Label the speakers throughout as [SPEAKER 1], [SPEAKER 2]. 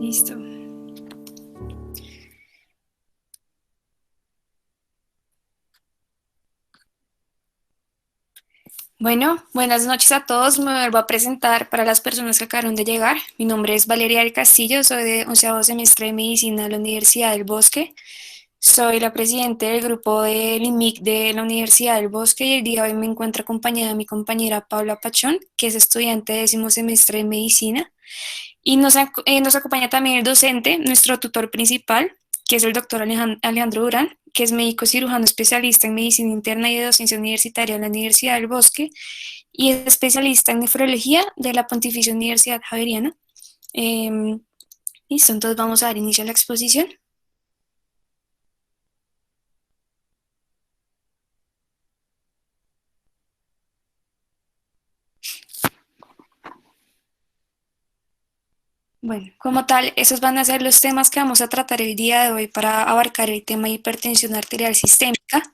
[SPEAKER 1] Listo. Bueno, buenas noches a todos. Me vuelvo a presentar para las personas que acabaron de llegar. Mi nombre es Valeria del Castillo, soy de 11º semestre de Medicina de la Universidad del Bosque. Soy la presidenta del grupo del IMIC de la Universidad del Bosque y el día de hoy me encuentro acompañada de mi compañera Paula Pachón, que es estudiante de 10º semestre de Medicina. Y nos acompaña también el docente, nuestro tutor principal, que es el doctor Alejandro Durán, que es médico cirujano especialista en medicina interna y de docencia universitaria en la Universidad del Bosque y es especialista en nefrología de la Pontificia Universidad Javeriana. Em, Listo, entonces vamos a dar inicio a la exposición. Bueno, como tal, esos van a ser los temas que vamos a tratar el día de hoy para abarcar el tema de hipertensión arterial sistémica.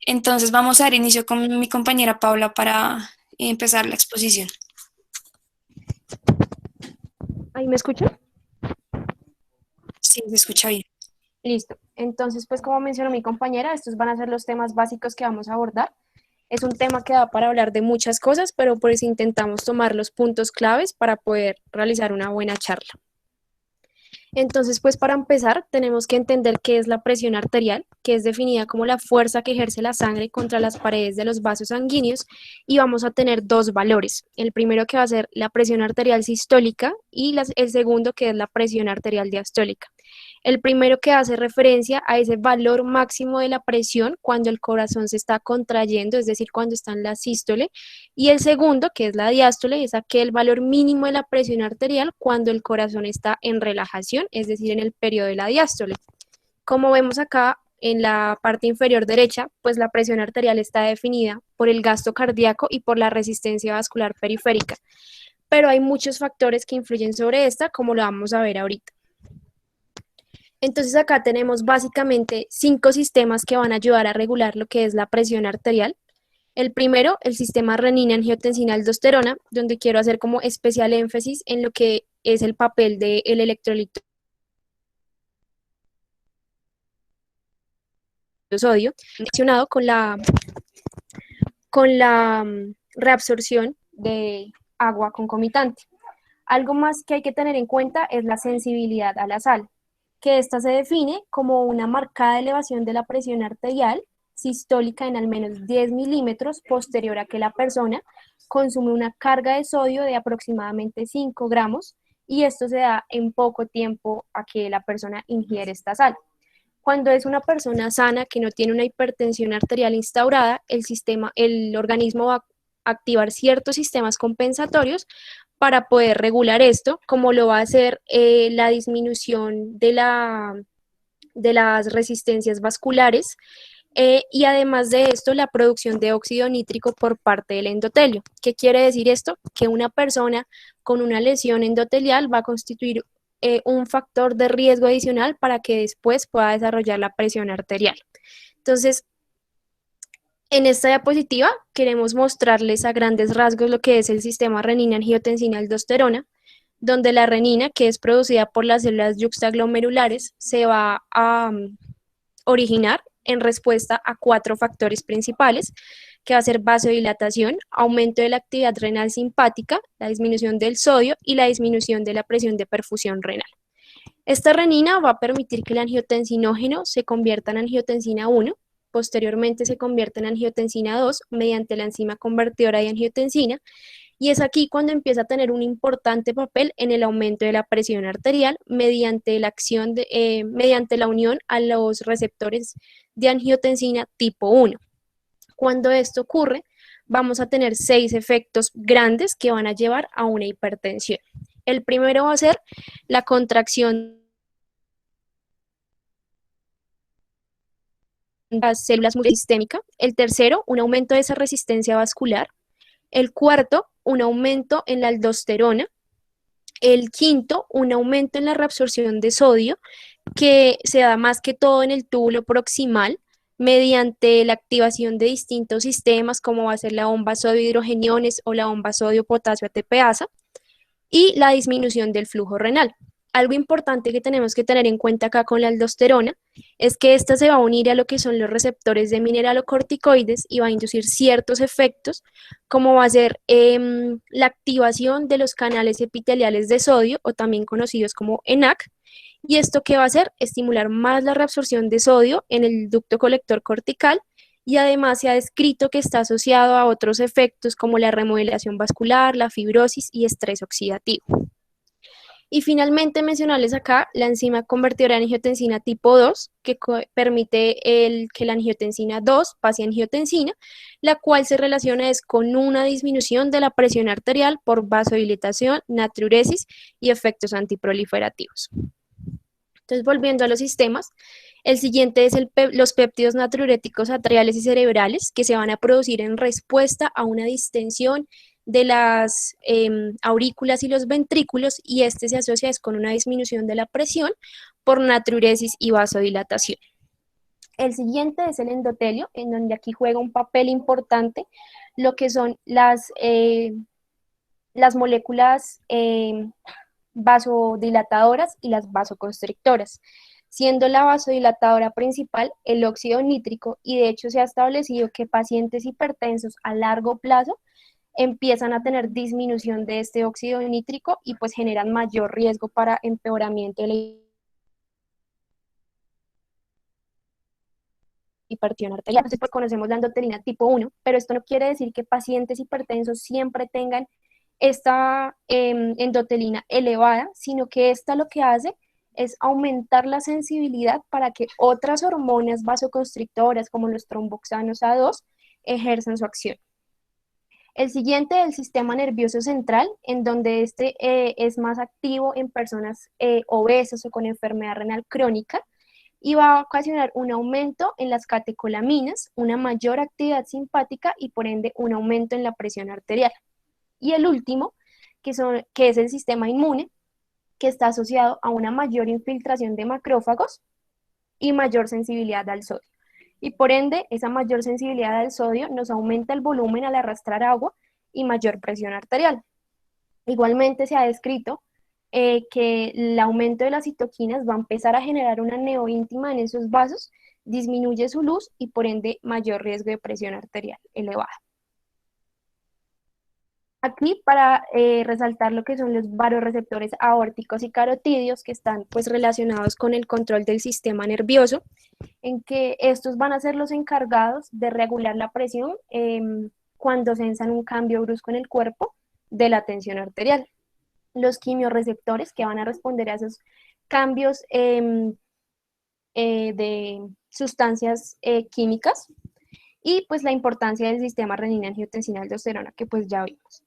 [SPEAKER 1] Entonces vamos a dar inicio con mi compañera Paula para empezar la exposición.
[SPEAKER 2] ¿Ahí me escuchan?
[SPEAKER 1] Sí, se escucha bien.
[SPEAKER 2] Listo. Entonces, pues como mencionó mi compañera, estos van a ser los temas básicos que vamos a abordar. Es un tema que da para hablar de muchas cosas, pero pues intentamos tomar los puntos claves para poder realizar una buena charla. Entonces, pues para empezar, tenemos que entender qué es la presión arterial, que es definida como la fuerza que ejerce la sangre contra las paredes de los vasos sanguíneos, y vamos a tener dos valores. El primero que va a ser la presión arterial sistólica y el segundo que es la presión arterial diastólica. El primero que hace referencia a ese valor máximo de la presión cuando el corazón se está contrayendo, es decir, cuando está en la sístole, y el segundo, que es la diástole, es aquel valor mínimo de la presión arterial cuando el corazón está en relajación, es decir, en el periodo de la diástole. Como vemos acá en la parte inferior derecha, pues la presión arterial está definida por el gasto cardíaco y por la resistencia vascular periférica, pero hay muchos factores que influyen sobre esta, como lo vamos a ver ahorita. Entonces acá tenemos básicamente 5 sistemas que van a ayudar a regular lo que es la presión arterial. El primero, el sistema renina-angiotensina-aldosterona, donde quiero hacer como especial énfasis en lo que es el papel del electrolito de sodio, relacionado con la reabsorción de agua concomitante. Algo más que hay que tener en cuenta es la sensibilidad a la sal, que esta se define como una marcada elevación de la presión arterial sistólica en al menos 10 milímetros posterior a que la persona consume una carga de sodio de aproximadamente 5 gramos, y esto se da en poco tiempo a que la persona ingiere esta sal. Cuando es una persona sana que no tiene una hipertensión arterial instaurada, el organismo va a activar ciertos sistemas compensatorios para poder regular esto, como lo va a hacer la disminución de las resistencias vasculares, y además de esto, la producción de óxido nítrico por parte del endotelio. ¿Qué quiere decir esto? Que una persona con una lesión endotelial va a constituir un factor de riesgo adicional para que después pueda desarrollar la presión arterial. Entonces, en esta diapositiva queremos mostrarles a grandes rasgos lo que es el sistema renina-angiotensina-aldosterona, donde la renina, que es producida por las células yuxtaglomerulares, se va a originar en respuesta a 4 factores principales, que va a ser vasodilatación, aumento de la actividad renal simpática, la disminución del sodio y la disminución de la presión de perfusión renal. Esta renina va a permitir que el angiotensinógeno se convierta en angiotensina 1, posteriormente se convierte en angiotensina 2 mediante la enzima convertidora de angiotensina, y es aquí cuando empieza a tener un importante papel en el aumento de la presión arterial mediante mediante la unión a los receptores de angiotensina tipo 1. Cuando esto ocurre, vamos a tener 6 efectos grandes que van a llevar a una hipertensión. El primero va a ser la contracción de las células multisistémicas. El tercero, un aumento de esa resistencia vascular. El cuarto, un aumento en la aldosterona. El quinto, un aumento en la reabsorción de sodio, que se da más que todo en el túbulo proximal, mediante la activación de distintos sistemas, como va a ser la bomba sodio-hidrogeniones o la bomba sodio-potasio ATPasa, y la disminución del flujo renal. Algo importante que tenemos que tener en cuenta acá con la aldosterona es que esta se va a unir a lo que son los receptores de mineralocorticoides y va a inducir ciertos efectos, como va a ser la activación de los canales epiteliales de sodio, o también conocidos como ENaC, y esto que va a hacer, estimular más la reabsorción de sodio en el ducto colector cortical, y además se ha descrito que está asociado a otros efectos como la remodelación vascular, la fibrosis y estrés oxidativo. Y finalmente mencionarles acá la enzima convertidora de angiotensina tipo 2, que permite que la angiotensina 2 pase a angiotensina, la cual se relaciona con una disminución de la presión arterial por vasodilatación, natriuresis y efectos antiproliferativos. Entonces, volviendo a los sistemas, el siguiente es los péptidos natriuréticos atriales y cerebrales, que se van a producir en respuesta a una distensión de las aurículas y los ventrículos, y este se asocia con una disminución de la presión por natriuresis y vasodilatación. El siguiente es el endotelio, en donde aquí juega un papel importante lo que son las moléculas vasodilatadoras y las vasoconstrictoras, siendo la vasodilatadora principal el óxido nítrico, y de hecho se ha establecido que pacientes hipertensos a largo plazo empiezan a tener disminución de este óxido nítrico y pues generan mayor riesgo para empeoramiento de la hipertensión arterial. Entonces, pues conocemos la endotelina tipo 1, pero esto no quiere decir que pacientes hipertensos siempre tengan esta endotelina elevada, sino que esta lo que hace es aumentar la sensibilidad para que otras hormonas vasoconstrictoras como los tromboxanos A2 ejerzan su acción. El siguiente es el sistema nervioso central, en donde este es más activo en personas obesas o con enfermedad renal crónica, y va a ocasionar un aumento en las catecolaminas, una mayor actividad simpática y por ende un aumento en la presión arterial. Y el último, que es el sistema inmune, que está asociado a una mayor infiltración de macrófagos y mayor sensibilidad al sodio. Y por ende, esa mayor sensibilidad al sodio nos aumenta el volumen al arrastrar agua y mayor presión arterial. Igualmente se ha descrito que el aumento de las citoquinas va a empezar a generar una neoíntima en esos vasos, disminuye su luz y por ende mayor riesgo de presión arterial elevada. Aquí para resaltar lo que son los vasoreceptores aórticos y carotídeos, que están pues relacionados con el control del sistema nervioso, en que estos van a ser los encargados de regular la presión cuando sensan un cambio brusco en el cuerpo de la tensión arterial. Los quimiorreceptores, que van a responder a esos cambios de sustancias químicas, y pues la importancia del sistema renina-angiotensina-aldosterona, que pues ya vimos.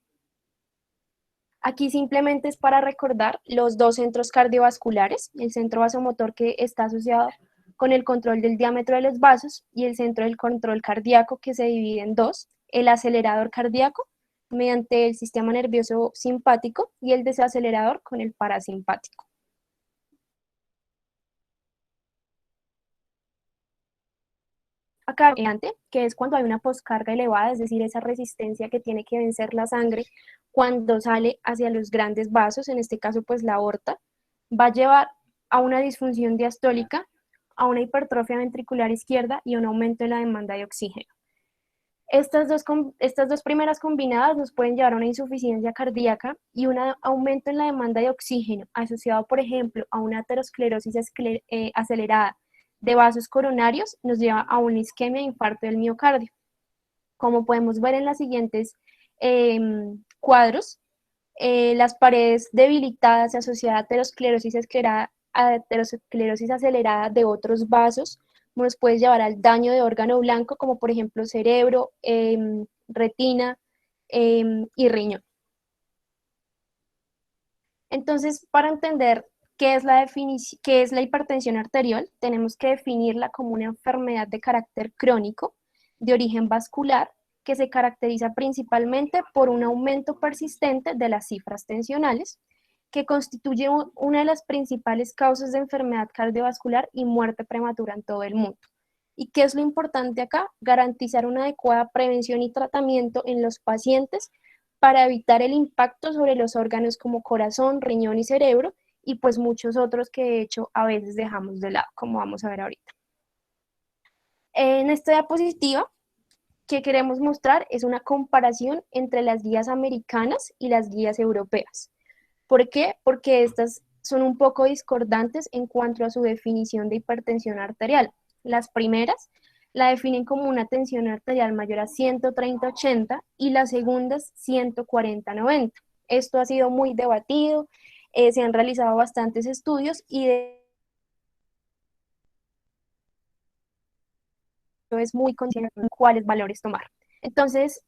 [SPEAKER 2] Aquí simplemente es para recordar los dos centros cardiovasculares, el centro vasomotor, que está asociado con el control del diámetro de los vasos, y el centro del control cardíaco, que se divide en dos: el acelerador cardíaco mediante el sistema nervioso simpático y el desacelerador con el parasimpático. Acá adelante, que es cuando hay una poscarga elevada, es decir, esa resistencia que tiene que vencer la sangre cuando sale hacia los grandes vasos, en este caso pues la aorta, va a llevar a una disfunción diastólica, a una hipertrofia ventricular izquierda y un aumento en la demanda de oxígeno. Estas dos primeras combinadas nos pueden llevar a una insuficiencia cardíaca y un aumento en la demanda de oxígeno, asociado por ejemplo a una aterosclerosis acelerada de vasos coronarios, nos lleva a una isquemia e infarto del miocardio. Como podemos ver en los siguientes cuadros, las paredes debilitadas asociadas a aterosclerosis acelerada de otros vasos nos puede llevar al daño de órgano blanco, como por ejemplo cerebro, retina y riñón. Entonces, para entender qué es la hipertensión arterial, tenemos que definirla como una enfermedad de carácter crónico, de origen vascular, que se caracteriza principalmente por un aumento persistente de las cifras tensionales, que constituye una de las principales causas de enfermedad cardiovascular y muerte prematura en todo el mundo. ¿Y qué es lo importante acá? Garantizar una adecuada prevención y tratamiento en los pacientes para evitar el impacto sobre los órganos como corazón, riñón y cerebro, y pues muchos otros que de hecho a veces dejamos de lado, como vamos a ver ahorita. En esta diapositiva que queremos mostrar es una comparación entre las guías americanas y las guías europeas. ¿Por qué? Porque estas son un poco discordantes en cuanto a su definición de hipertensión arterial. Las primeras la definen como una tensión arterial mayor a 130/80 y las segundas 140/90. Esto ha sido muy debatido, se han realizado bastantes estudios y de hecho es muy consciente de cuáles valores tomar. Entonces,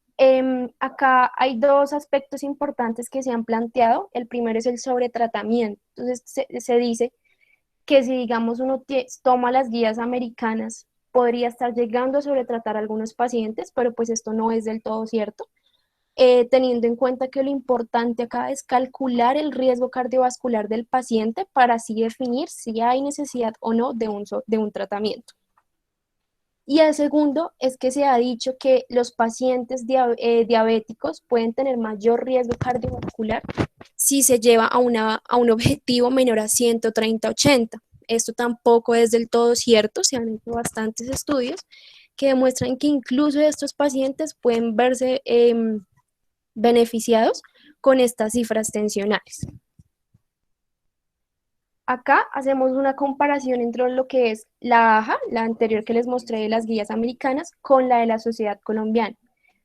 [SPEAKER 2] acá hay dos aspectos importantes que se han planteado. El primero es el sobretratamiento. Entonces, se dice que si, digamos, uno toma las guías americanas, podría estar llegando a sobretratar a algunos pacientes, pero pues esto no es del todo cierto, teniendo en cuenta que lo importante acá es calcular el riesgo cardiovascular del paciente para así definir si hay necesidad o no de un tratamiento. Y el segundo es que se ha dicho que los pacientes diabéticos pueden tener mayor riesgo cardiovascular si se lleva a un objetivo menor a 130/80. Esto tampoco es del todo cierto, se han hecho bastantes estudios que demuestran que incluso estos pacientes pueden verse beneficiados con estas cifras tensionales. Acá hacemos una comparación entre lo que es la AJA, la anterior que les mostré de las guías americanas, con la de la Sociedad Colombiana.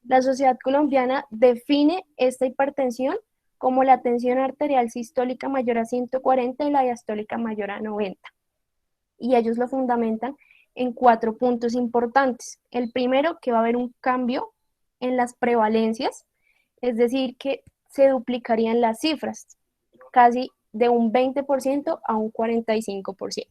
[SPEAKER 2] La Sociedad Colombiana define esta hipertensión como la tensión arterial sistólica mayor a 140 y la diastólica mayor a 90. Y ellos lo fundamentan en 4 puntos importantes. El primero, que va a haber un cambio en las prevalencias, es decir, que se duplicarían las cifras, casi de un 20% a un 45%.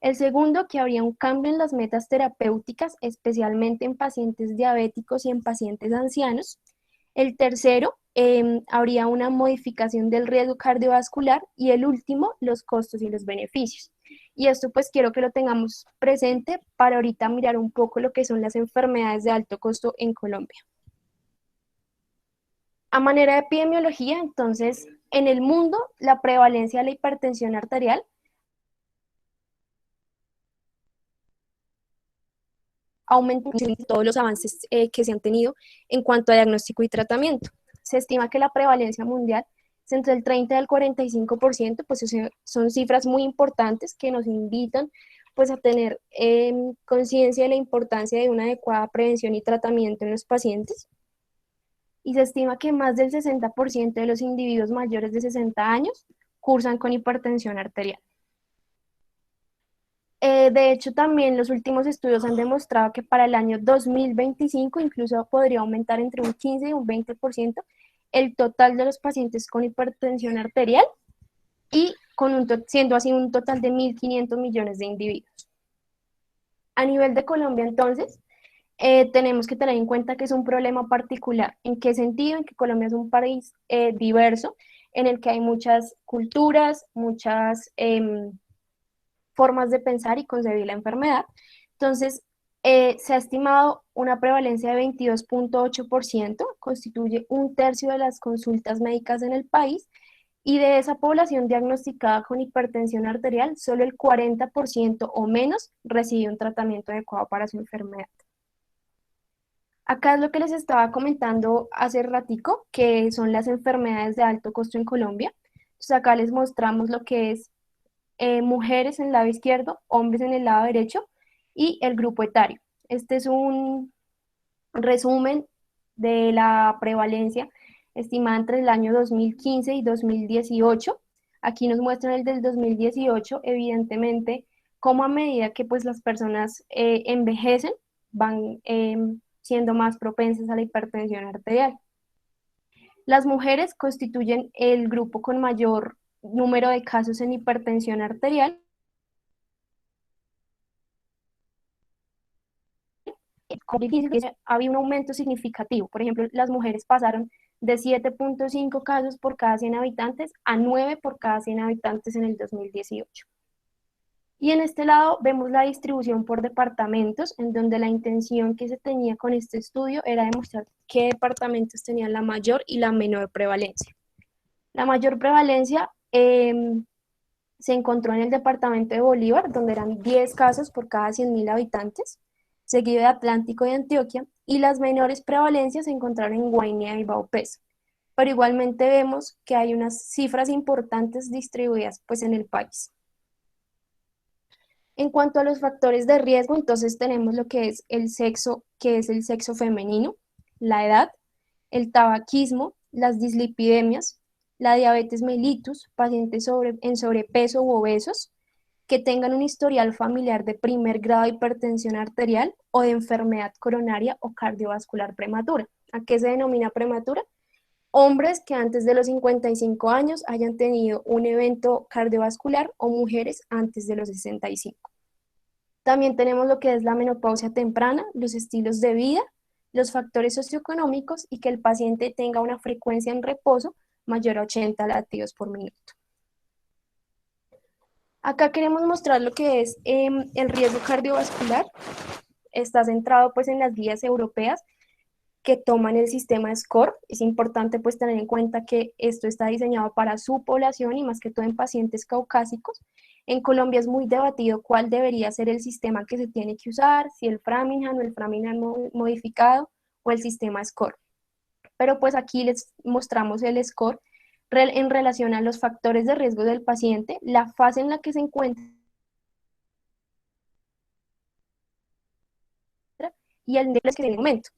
[SPEAKER 2] El segundo, que habría un cambio en las metas terapéuticas, especialmente en pacientes diabéticos y en pacientes ancianos. El tercero, habría una modificación del riesgo cardiovascular. Y el último, los costos y los beneficios. Y esto pues quiero que lo tengamos presente para ahorita mirar un poco lo que son las enfermedades de alto costo en Colombia. A manera de epidemiología, entonces, en el mundo, la prevalencia de la hipertensión arterial aumenta en todos los avances que se han tenido en cuanto a diagnóstico y tratamiento. Se estima que la prevalencia mundial es entre el 30 y el 45%, pues son cifras muy importantes que nos invitan pues a tener conciencia de la importancia de una adecuada prevención y tratamiento en los pacientes. Y se estima que más del 60% de los individuos mayores de 60 años cursan con hipertensión arterial. De hecho, también los últimos estudios han demostrado que para el año 2025 incluso podría aumentar entre un 15 y un 20% el total de los pacientes con hipertensión arterial y siendo así un total de 1.500 millones de individuos. A nivel de Colombia, entonces, tenemos que tener en cuenta que es un problema particular. ¿En qué sentido? En que Colombia es un país diverso, en el que hay muchas culturas, muchas formas de pensar y concebir la enfermedad. Entonces, se ha estimado una prevalencia de 22.8%, constituye un tercio de las consultas médicas en el país, y de esa población diagnosticada con hipertensión arterial, solo el 40% o menos recibe un tratamiento adecuado para su enfermedad. Acá es lo que les estaba comentando hace ratico, que son las enfermedades de alto costo en Colombia. Entonces acá les mostramos lo que es mujeres en el lado izquierdo, hombres en el lado derecho y el grupo etario. Este es un resumen de la prevalencia estimada entre el año 2015 y 2018. Aquí nos muestran el del 2018, evidentemente, cómo a medida que pues las personas envejecen, van siendo más propensas a la hipertensión arterial. Las mujeres constituyen el grupo con mayor número de casos en hipertensión arterial. Había un aumento significativo. Por ejemplo, las mujeres pasaron de 7.5 casos por cada 100 habitantes a 9 por cada 100 habitantes en el 2018. Y en este lado vemos la distribución por departamentos, en donde la intención que se tenía con este estudio era demostrar qué departamentos tenían la mayor y la menor prevalencia. La mayor prevalencia se encontró en el departamento de Bolívar, donde eran 10 casos por cada 100.000 habitantes, seguido de Atlántico y Antioquia, y las menores prevalencias se encontraron en Guainía y Vaupés. Pero igualmente vemos que hay unas cifras importantes distribuidas pues en el país. En cuanto a los factores de riesgo, entonces tenemos lo que es el sexo, que es el sexo femenino, la edad, el tabaquismo, las dislipidemias, la diabetes mellitus, pacientes en sobrepeso u obesos, que tengan un historial familiar de primer grado de hipertensión arterial o de enfermedad coronaria o cardiovascular prematura. ¿A qué se denomina prematura? Hombres que antes de los 55 años hayan tenido un evento cardiovascular o mujeres antes de los 65. También tenemos lo que es la menopausia temprana, los estilos de vida, los factores socioeconómicos y que el paciente tenga una frecuencia en reposo mayor a 80 latidos por minuto. Acá queremos mostrar lo que es el riesgo cardiovascular. Está centrado pues en las guías europeas que toman el sistema SCORE. Es importante pues tener en cuenta que esto está diseñado para su población y más que todo en pacientes caucásicos. En Colombia es muy debatido cuál debería ser el sistema que se tiene que usar, si el Framingham o el Framingham modificado o el sistema SCORE. Pero pues aquí les mostramos el SCORE en relación a los factores de riesgo del paciente, la fase en la que se encuentra y el nivel que en el momento.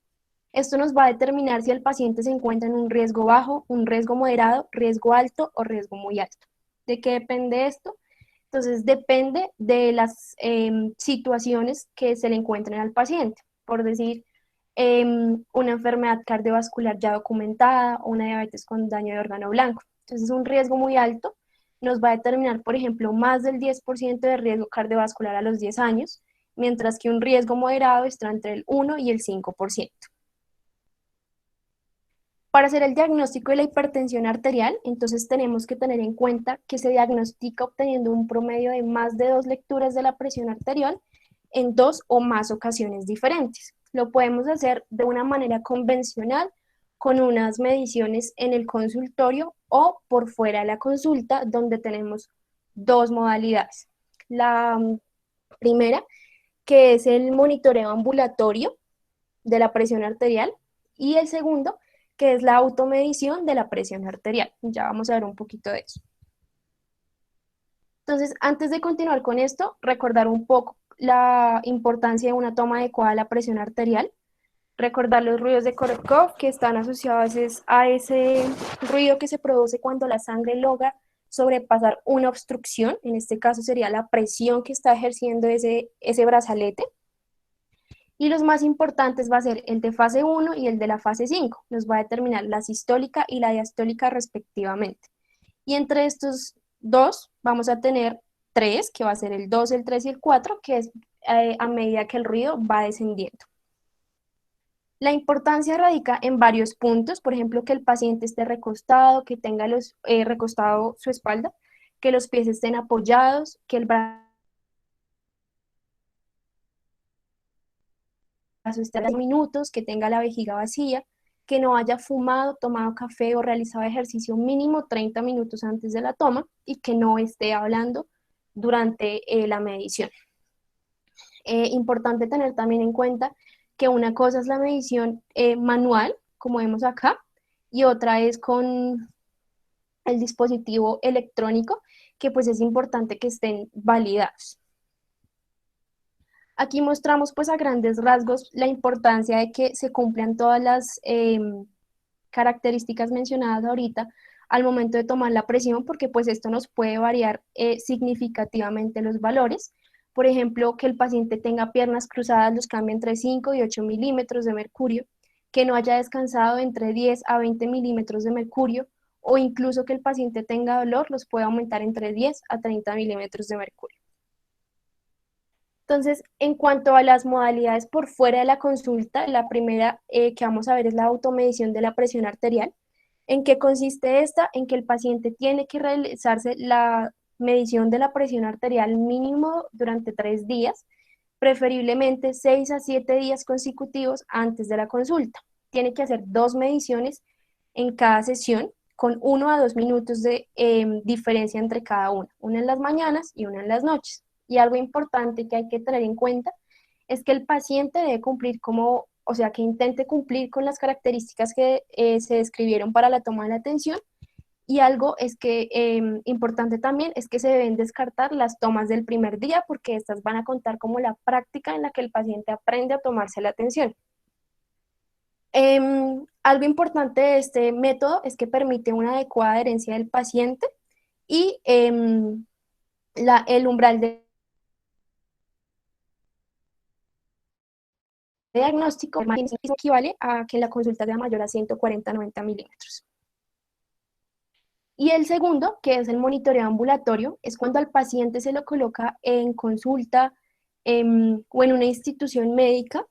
[SPEAKER 2] Esto nos va a determinar si el paciente se encuentra en un riesgo bajo, un riesgo moderado, riesgo alto o riesgo muy alto. ¿De qué depende esto? Entonces depende de las situaciones que se le encuentren al paciente. Por decir, una enfermedad cardiovascular ya documentada o una diabetes con daño de órgano blanco. Entonces un riesgo muy alto nos va a determinar, por ejemplo, más del 10% de riesgo cardiovascular a los 10 años, mientras que un riesgo moderado está entre el 1 y el 5%. Para hacer el diagnóstico de la hipertensión arterial, entonces tenemos que tener en cuenta que se diagnostica obteniendo un promedio de más de 2 lecturas de la presión arterial en 2 o más ocasiones diferentes. Lo podemos hacer de una manera convencional con unas mediciones en el consultorio o por fuera de la consulta, donde tenemos dos modalidades. La primera, que es el monitoreo ambulatorio de la presión arterial, y el segundo, que es la automedición de la presión arterial. Ya vamos a ver un poquito de eso. Entonces, antes de continuar con esto, recordar un poco la importancia de una toma adecuada de la presión arterial, recordar los ruidos de Korotkov que están asociados a ese ruido que se produce cuando la sangre logra sobrepasar una obstrucción, en este caso sería la presión que está ejerciendo ese brazalete. Y los más importantes va a ser el de fase 1 y el de la fase 5. Nos va a determinar la sistólica y la diastólica respectivamente. Y entre estos dos vamos a tener tres, que va a ser el 2, el 3 y el 4, que es a medida que el ruido va descendiendo. La importancia radica en varios puntos, por ejemplo, que el paciente esté recostado, que tenga recostado su espalda, que los pies estén apoyados, que el brazo esté a minutos, que tenga la vejiga vacía, que no haya fumado, tomado café o realizado ejercicio mínimo 30 minutos antes de la toma y que no esté hablando durante la medición. Importante tener también en cuenta que una cosa es la medición manual, como vemos acá, y otra es con el dispositivo electrónico, que pues es importante que estén validados. Aquí mostramos pues a grandes rasgos la importancia de que se cumplan todas las características mencionadas ahorita al momento de tomar la presión, porque pues esto nos puede variar significativamente los valores. Por ejemplo, que el paciente tenga piernas cruzadas, los cambia entre 5 y 8 milímetros de mercurio, que no haya descansado entre 10 a 20 milímetros de mercurio, o incluso que el paciente tenga dolor, los puede aumentar entre 10 a 30 milímetros de mercurio. Entonces, en cuanto a las modalidades por fuera de la consulta, la primera que vamos a ver es la automedición de la presión arterial. ¿En qué consiste esta? En que el paciente tiene que realizarse la medición de la presión arterial mínimo durante 3 días, preferiblemente 6 a 7 días consecutivos antes de la consulta. Tiene que hacer 2 mediciones en cada sesión con 1 a 2 minutos de diferencia entre cada una en las mañanas y una en las noches. Y algo importante que hay que tener en cuenta es que el paciente debe cumplir como, o sea, que intente cumplir con las características que se describieron para la toma de la atención. Y algo es que importante también es que se deben descartar las tomas del primer día porque estas van a contar como la práctica en la que el paciente aprende a tomarse la atención. Algo importante de este método es que permite una adecuada adherencia del paciente y el umbral de diagnóstico equivale a que la consulta sea mayor a 140-90 milímetros. Y el segundo, que es el monitoreo ambulatorio, es cuando al paciente se lo coloca en consulta o en una institución médica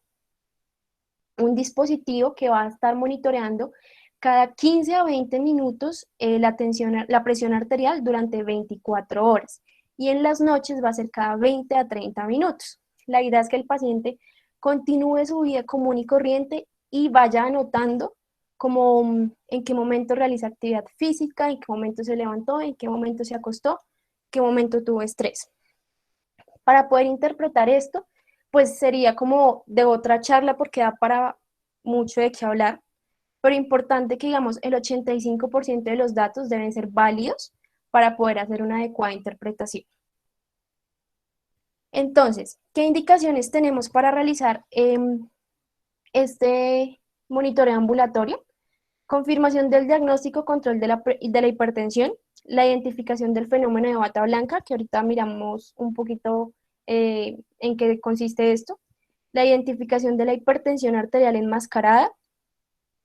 [SPEAKER 2] un dispositivo que va a estar monitoreando cada 15 a 20 minutos la presión arterial durante 24 horas. Y en las noches va a ser cada 20 a 30 minutos. La idea es que el paciente continúe su vida común y corriente y vaya anotando como en qué momento realiza actividad física, en qué momento se levantó, en qué momento se acostó, en qué momento tuvo estrés. Para poder interpretar esto, pues sería como de otra charla porque da para mucho de qué hablar, pero importante que digamos el 85% de los datos deben ser válidos para poder hacer una adecuada interpretación. Entonces, ¿qué indicaciones tenemos para realizar este monitoreo ambulatorio? Confirmación del diagnóstico, control de la hipertensión, la identificación del fenómeno de bata blanca, que ahorita miramos un poquito en qué consiste esto, la identificación de la hipertensión arterial enmascarada,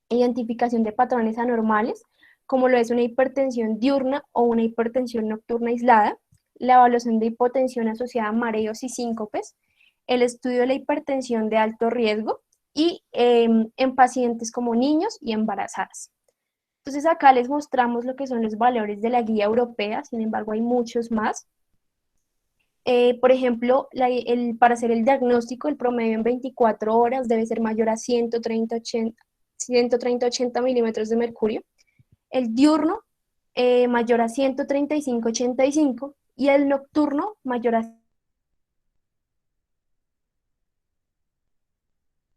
[SPEAKER 2] identificación de patrones anormales, como lo es una hipertensión diurna o una hipertensión nocturna aislada, la evaluación de hipotensión asociada a mareos y síncopes, el estudio de la hipertensión de alto riesgo y en pacientes como niños y embarazadas. Entonces acá les mostramos lo que son los valores de la guía europea, sin embargo hay muchos más. Por ejemplo, para hacer el diagnóstico, el promedio en 24 horas debe ser mayor a 130-80 milímetros de mercurio. El diurno mayor a 135-85 y el nocturno mayor a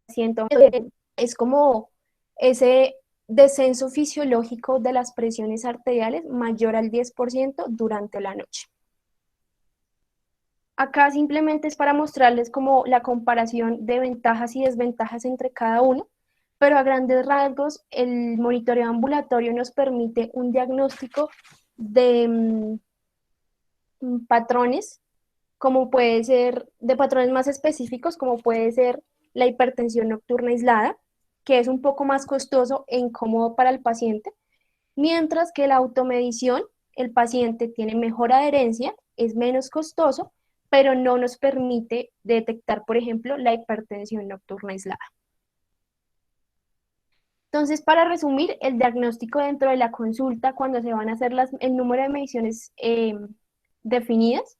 [SPEAKER 2] 100. Es como ese descenso fisiológico de las presiones arteriales mayor al 10% durante la noche. Acá simplemente es para mostrarles como la comparación de ventajas y desventajas entre cada uno, pero a grandes rasgos el monitoreo ambulatorio nos permite un diagnóstico de patrones, como puede ser, de patrones más específicos, como puede ser la hipertensión nocturna aislada, que es un poco más costoso e incómodo para el paciente, mientras que la automedición, el paciente tiene mejor adherencia, es menos costoso, pero no nos permite detectar, por ejemplo, la hipertensión nocturna aislada. Entonces, para resumir, el diagnóstico dentro de la consulta, cuando se van a hacer el número de mediciones definidas.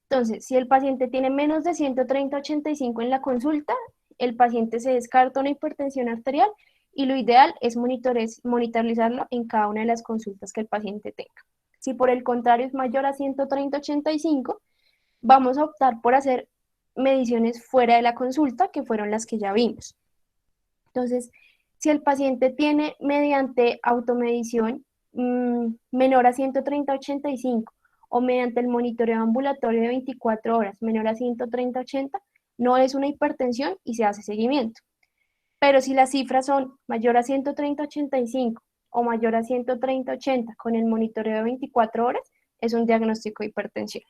[SPEAKER 2] Entonces, si el paciente tiene menos de 130-85 en la consulta, el paciente se descarta una hipertensión arterial y lo ideal es monitorizarlo en cada una de las consultas que el paciente tenga. Si por el contrario es mayor a 130-85, vamos a optar por hacer mediciones fuera de la consulta, que fueron las que ya vimos. Entonces, si el paciente tiene mediante automedición menor a 130-85 o mediante el monitoreo ambulatorio de 24 horas menor a 130-80, no es una hipertensión y se hace seguimiento. Pero si las cifras son mayor a 130-85 o mayor a 130-80 con el monitoreo de 24 horas, es un diagnóstico de hipertensión.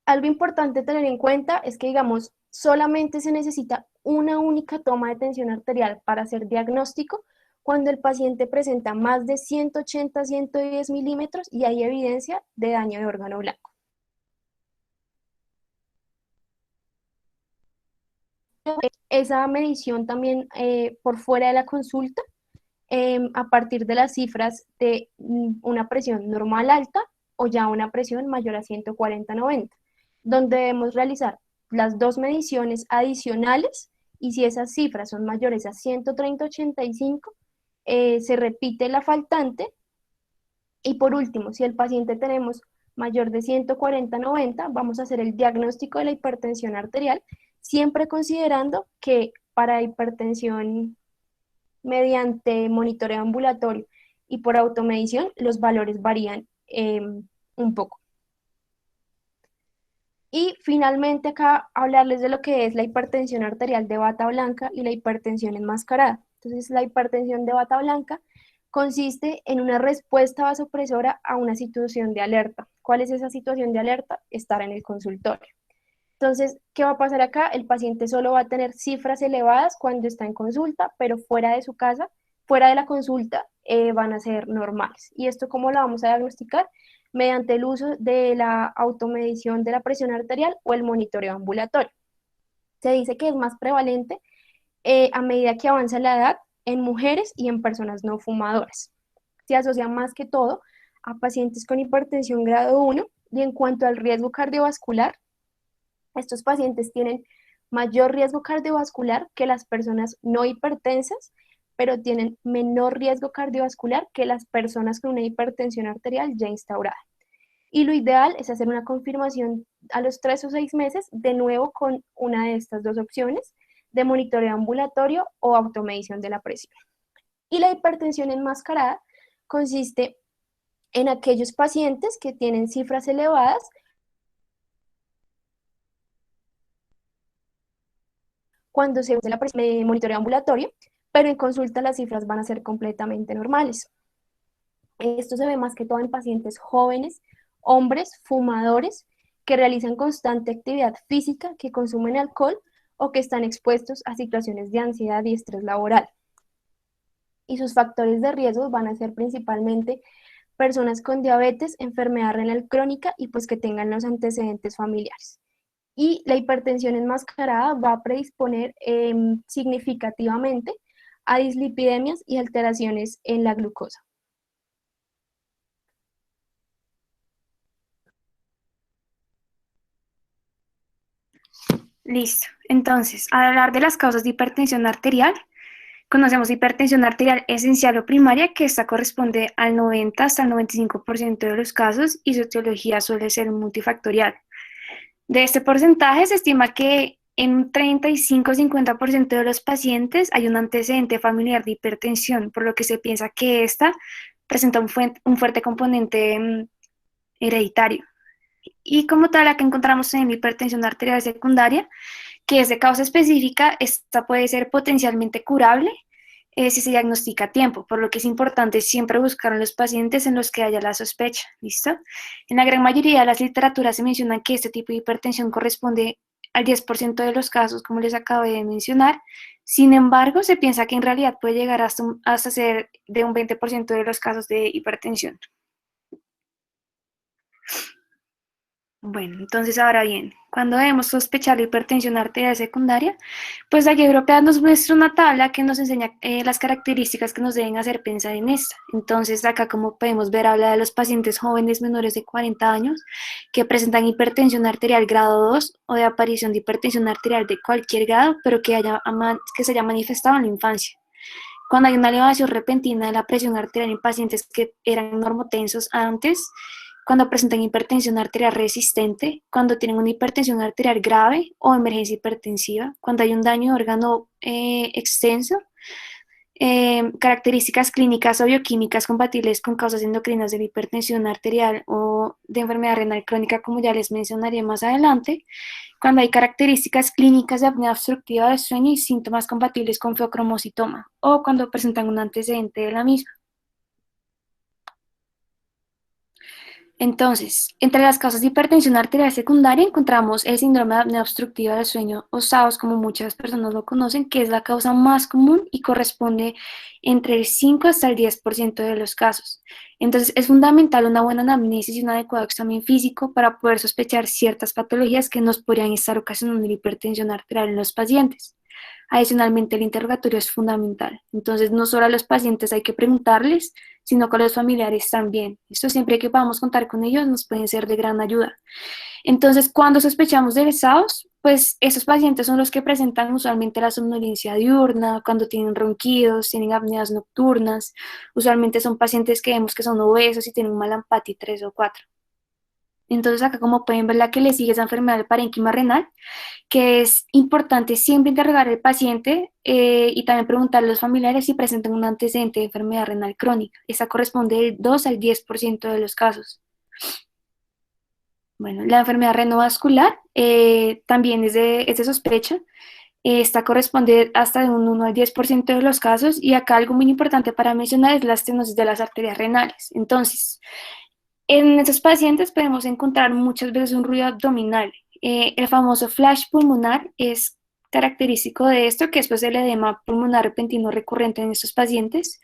[SPEAKER 2] Algo importante tener en cuenta es que, digamos, solamente se necesita una única toma de tensión arterial para hacer diagnóstico cuando el paciente presenta más de 180-110 milímetros y hay evidencia de daño de órgano blanco. Esa medición también por fuera de la consulta, a partir de las cifras de una presión normal alta o ya una presión mayor a 140-90, donde debemos realizar las dos mediciones adicionales y si esas cifras son mayores a 130-85, se repite la faltante. Y por último, si el paciente tenemos mayor de 140/90, vamos a hacer el diagnóstico de la hipertensión arterial, siempre considerando que para hipertensión mediante monitoreo ambulatorio y por automedición, los valores varían un poco. Y finalmente acá hablarles de lo que es la hipertensión arterial de bata blanca y la hipertensión enmascarada. Entonces, la hipertensión de bata blanca consiste en una respuesta vasopresora a una situación de alerta. ¿Cuál es esa situación de alerta? Estar en el consultorio. Entonces, ¿qué va a pasar acá? El paciente solo va a tener cifras elevadas cuando está en consulta, pero fuera de su casa, fuera de la consulta, van a ser normales. ¿Y esto cómo lo vamos a diagnosticar? Mediante el uso de la automedición de la presión arterial o el monitoreo ambulatorio. Se dice que es más prevalente a medida que avanza la edad en mujeres y en personas no fumadoras. Se asocia más que todo a pacientes con hipertensión grado 1 y en cuanto al riesgo cardiovascular, estos pacientes tienen mayor riesgo cardiovascular que las personas no hipertensas, pero tienen menor riesgo cardiovascular que las personas con una hipertensión arterial ya instaurada. Y lo ideal es hacer una confirmación a los 3 o 6 meses, de nuevo con una de estas dos opciones, de monitoreo ambulatorio o automedición de la presión. Y la hipertensión enmascarada consiste en aquellos pacientes que tienen cifras elevadas cuando se usa el monitoreo ambulatorio, pero en consulta las cifras van a ser completamente normales. Esto se ve más que todo en pacientes jóvenes, hombres, fumadores, que realizan constante actividad física, que consumen alcohol o que están expuestos a situaciones de ansiedad y estrés laboral. Y sus factores de riesgo van a ser principalmente personas con diabetes, enfermedad renal crónica y pues que tengan los antecedentes familiares. Y la hipertensión enmascarada va a predisponer significativamente a dislipidemias y alteraciones en la glucosa.
[SPEAKER 1] Listo. Entonces, al hablar de las causas de hipertensión arterial, conocemos hipertensión arterial esencial o primaria, que esta corresponde al 90 hasta el 95% de los casos y su etiología suele ser multifactorial. De este porcentaje se estima que en un 35-50% de los pacientes hay un antecedente familiar de hipertensión, por lo que se piensa que esta presenta un fuerte componente hereditario. Y como tal, la que encontramos en la hipertensión arterial secundaria, que es de causa específica, esta puede ser potencialmente curable si se diagnostica a tiempo, por lo que es importante siempre buscar a los pacientes en los que haya la sospecha, ¿listo? En la gran mayoría de las literaturas se menciona que este tipo de hipertensión corresponde al 10% de los casos, como les acabo de mencionar. Sin embargo, se piensa que en realidad puede llegar hasta ser de un 20% de los casos de hipertensión. Bueno, entonces ahora bien, cuando debemos sospechar la hipertensión arterial secundaria, pues la guía europea nos muestra una tabla que nos enseña las características que nos deben hacer pensar en esta. Entonces acá, como podemos ver, habla de los pacientes jóvenes menores de 40 años que presentan hipertensión arterial grado 2 o de aparición de hipertensión arterial de cualquier grado, pero que se haya manifestado en la infancia. Cuando hay una elevación repentina de la presión arterial en pacientes que eran normotensos antes, cuando presentan hipertensión arterial resistente, cuando tienen una hipertensión arterial grave o emergencia hipertensiva, cuando hay un daño de órgano extenso, características clínicas o bioquímicas compatibles con causas endocrinas de la hipertensión arterial o de enfermedad renal crónica, como ya les mencionaré más adelante, cuando hay características clínicas de apnea obstructiva del sueño y síntomas compatibles con feocromocitoma, o cuando presentan un antecedente de la misma. Entonces, entre las causas de hipertensión arterial secundaria encontramos el síndrome de apnea obstructiva del sueño o SAOS, como muchas personas lo conocen, que es la causa más común y corresponde entre el 5 hasta el 10% de los casos. Entonces, es fundamental una buena anamnesis y un adecuado examen físico para poder sospechar ciertas patologías que nos podrían estar ocasionando la hipertensión arterial en los pacientes. Adicionalmente, el interrogatorio es fundamental. Entonces, no solo a los pacientes hay que preguntarles, sino que a los familiares también. Esto, siempre que podamos contar con ellos, nos pueden ser de gran ayuda. Entonces, cuando sospechamos de SAOS, pues esos pacientes son los que presentan usualmente la somnolencia diurna, cuando tienen ronquidos, tienen apneas nocturnas. Usualmente son pacientes que vemos que son obesos y tienen un Mallampati 3 o 4. Entonces acá como pueden ver la que le sigue esa enfermedad del parénquima renal, que es importante siempre interrogar al paciente y también preguntarle a los familiares si presentan un antecedente de enfermedad renal crónica. Esa corresponde del 2 al 10% de los casos. Bueno, la enfermedad renovascular también es de sospecha. Esta corresponde hasta de un 1 al 10% de los casos y acá algo muy importante para mencionar es la estenosis de las arterias renales. Entonces, en estos pacientes podemos encontrar muchas veces un ruido abdominal. El famoso flash pulmonar es característico de esto, que es pues el edema pulmonar repentino recurrente en estos pacientes.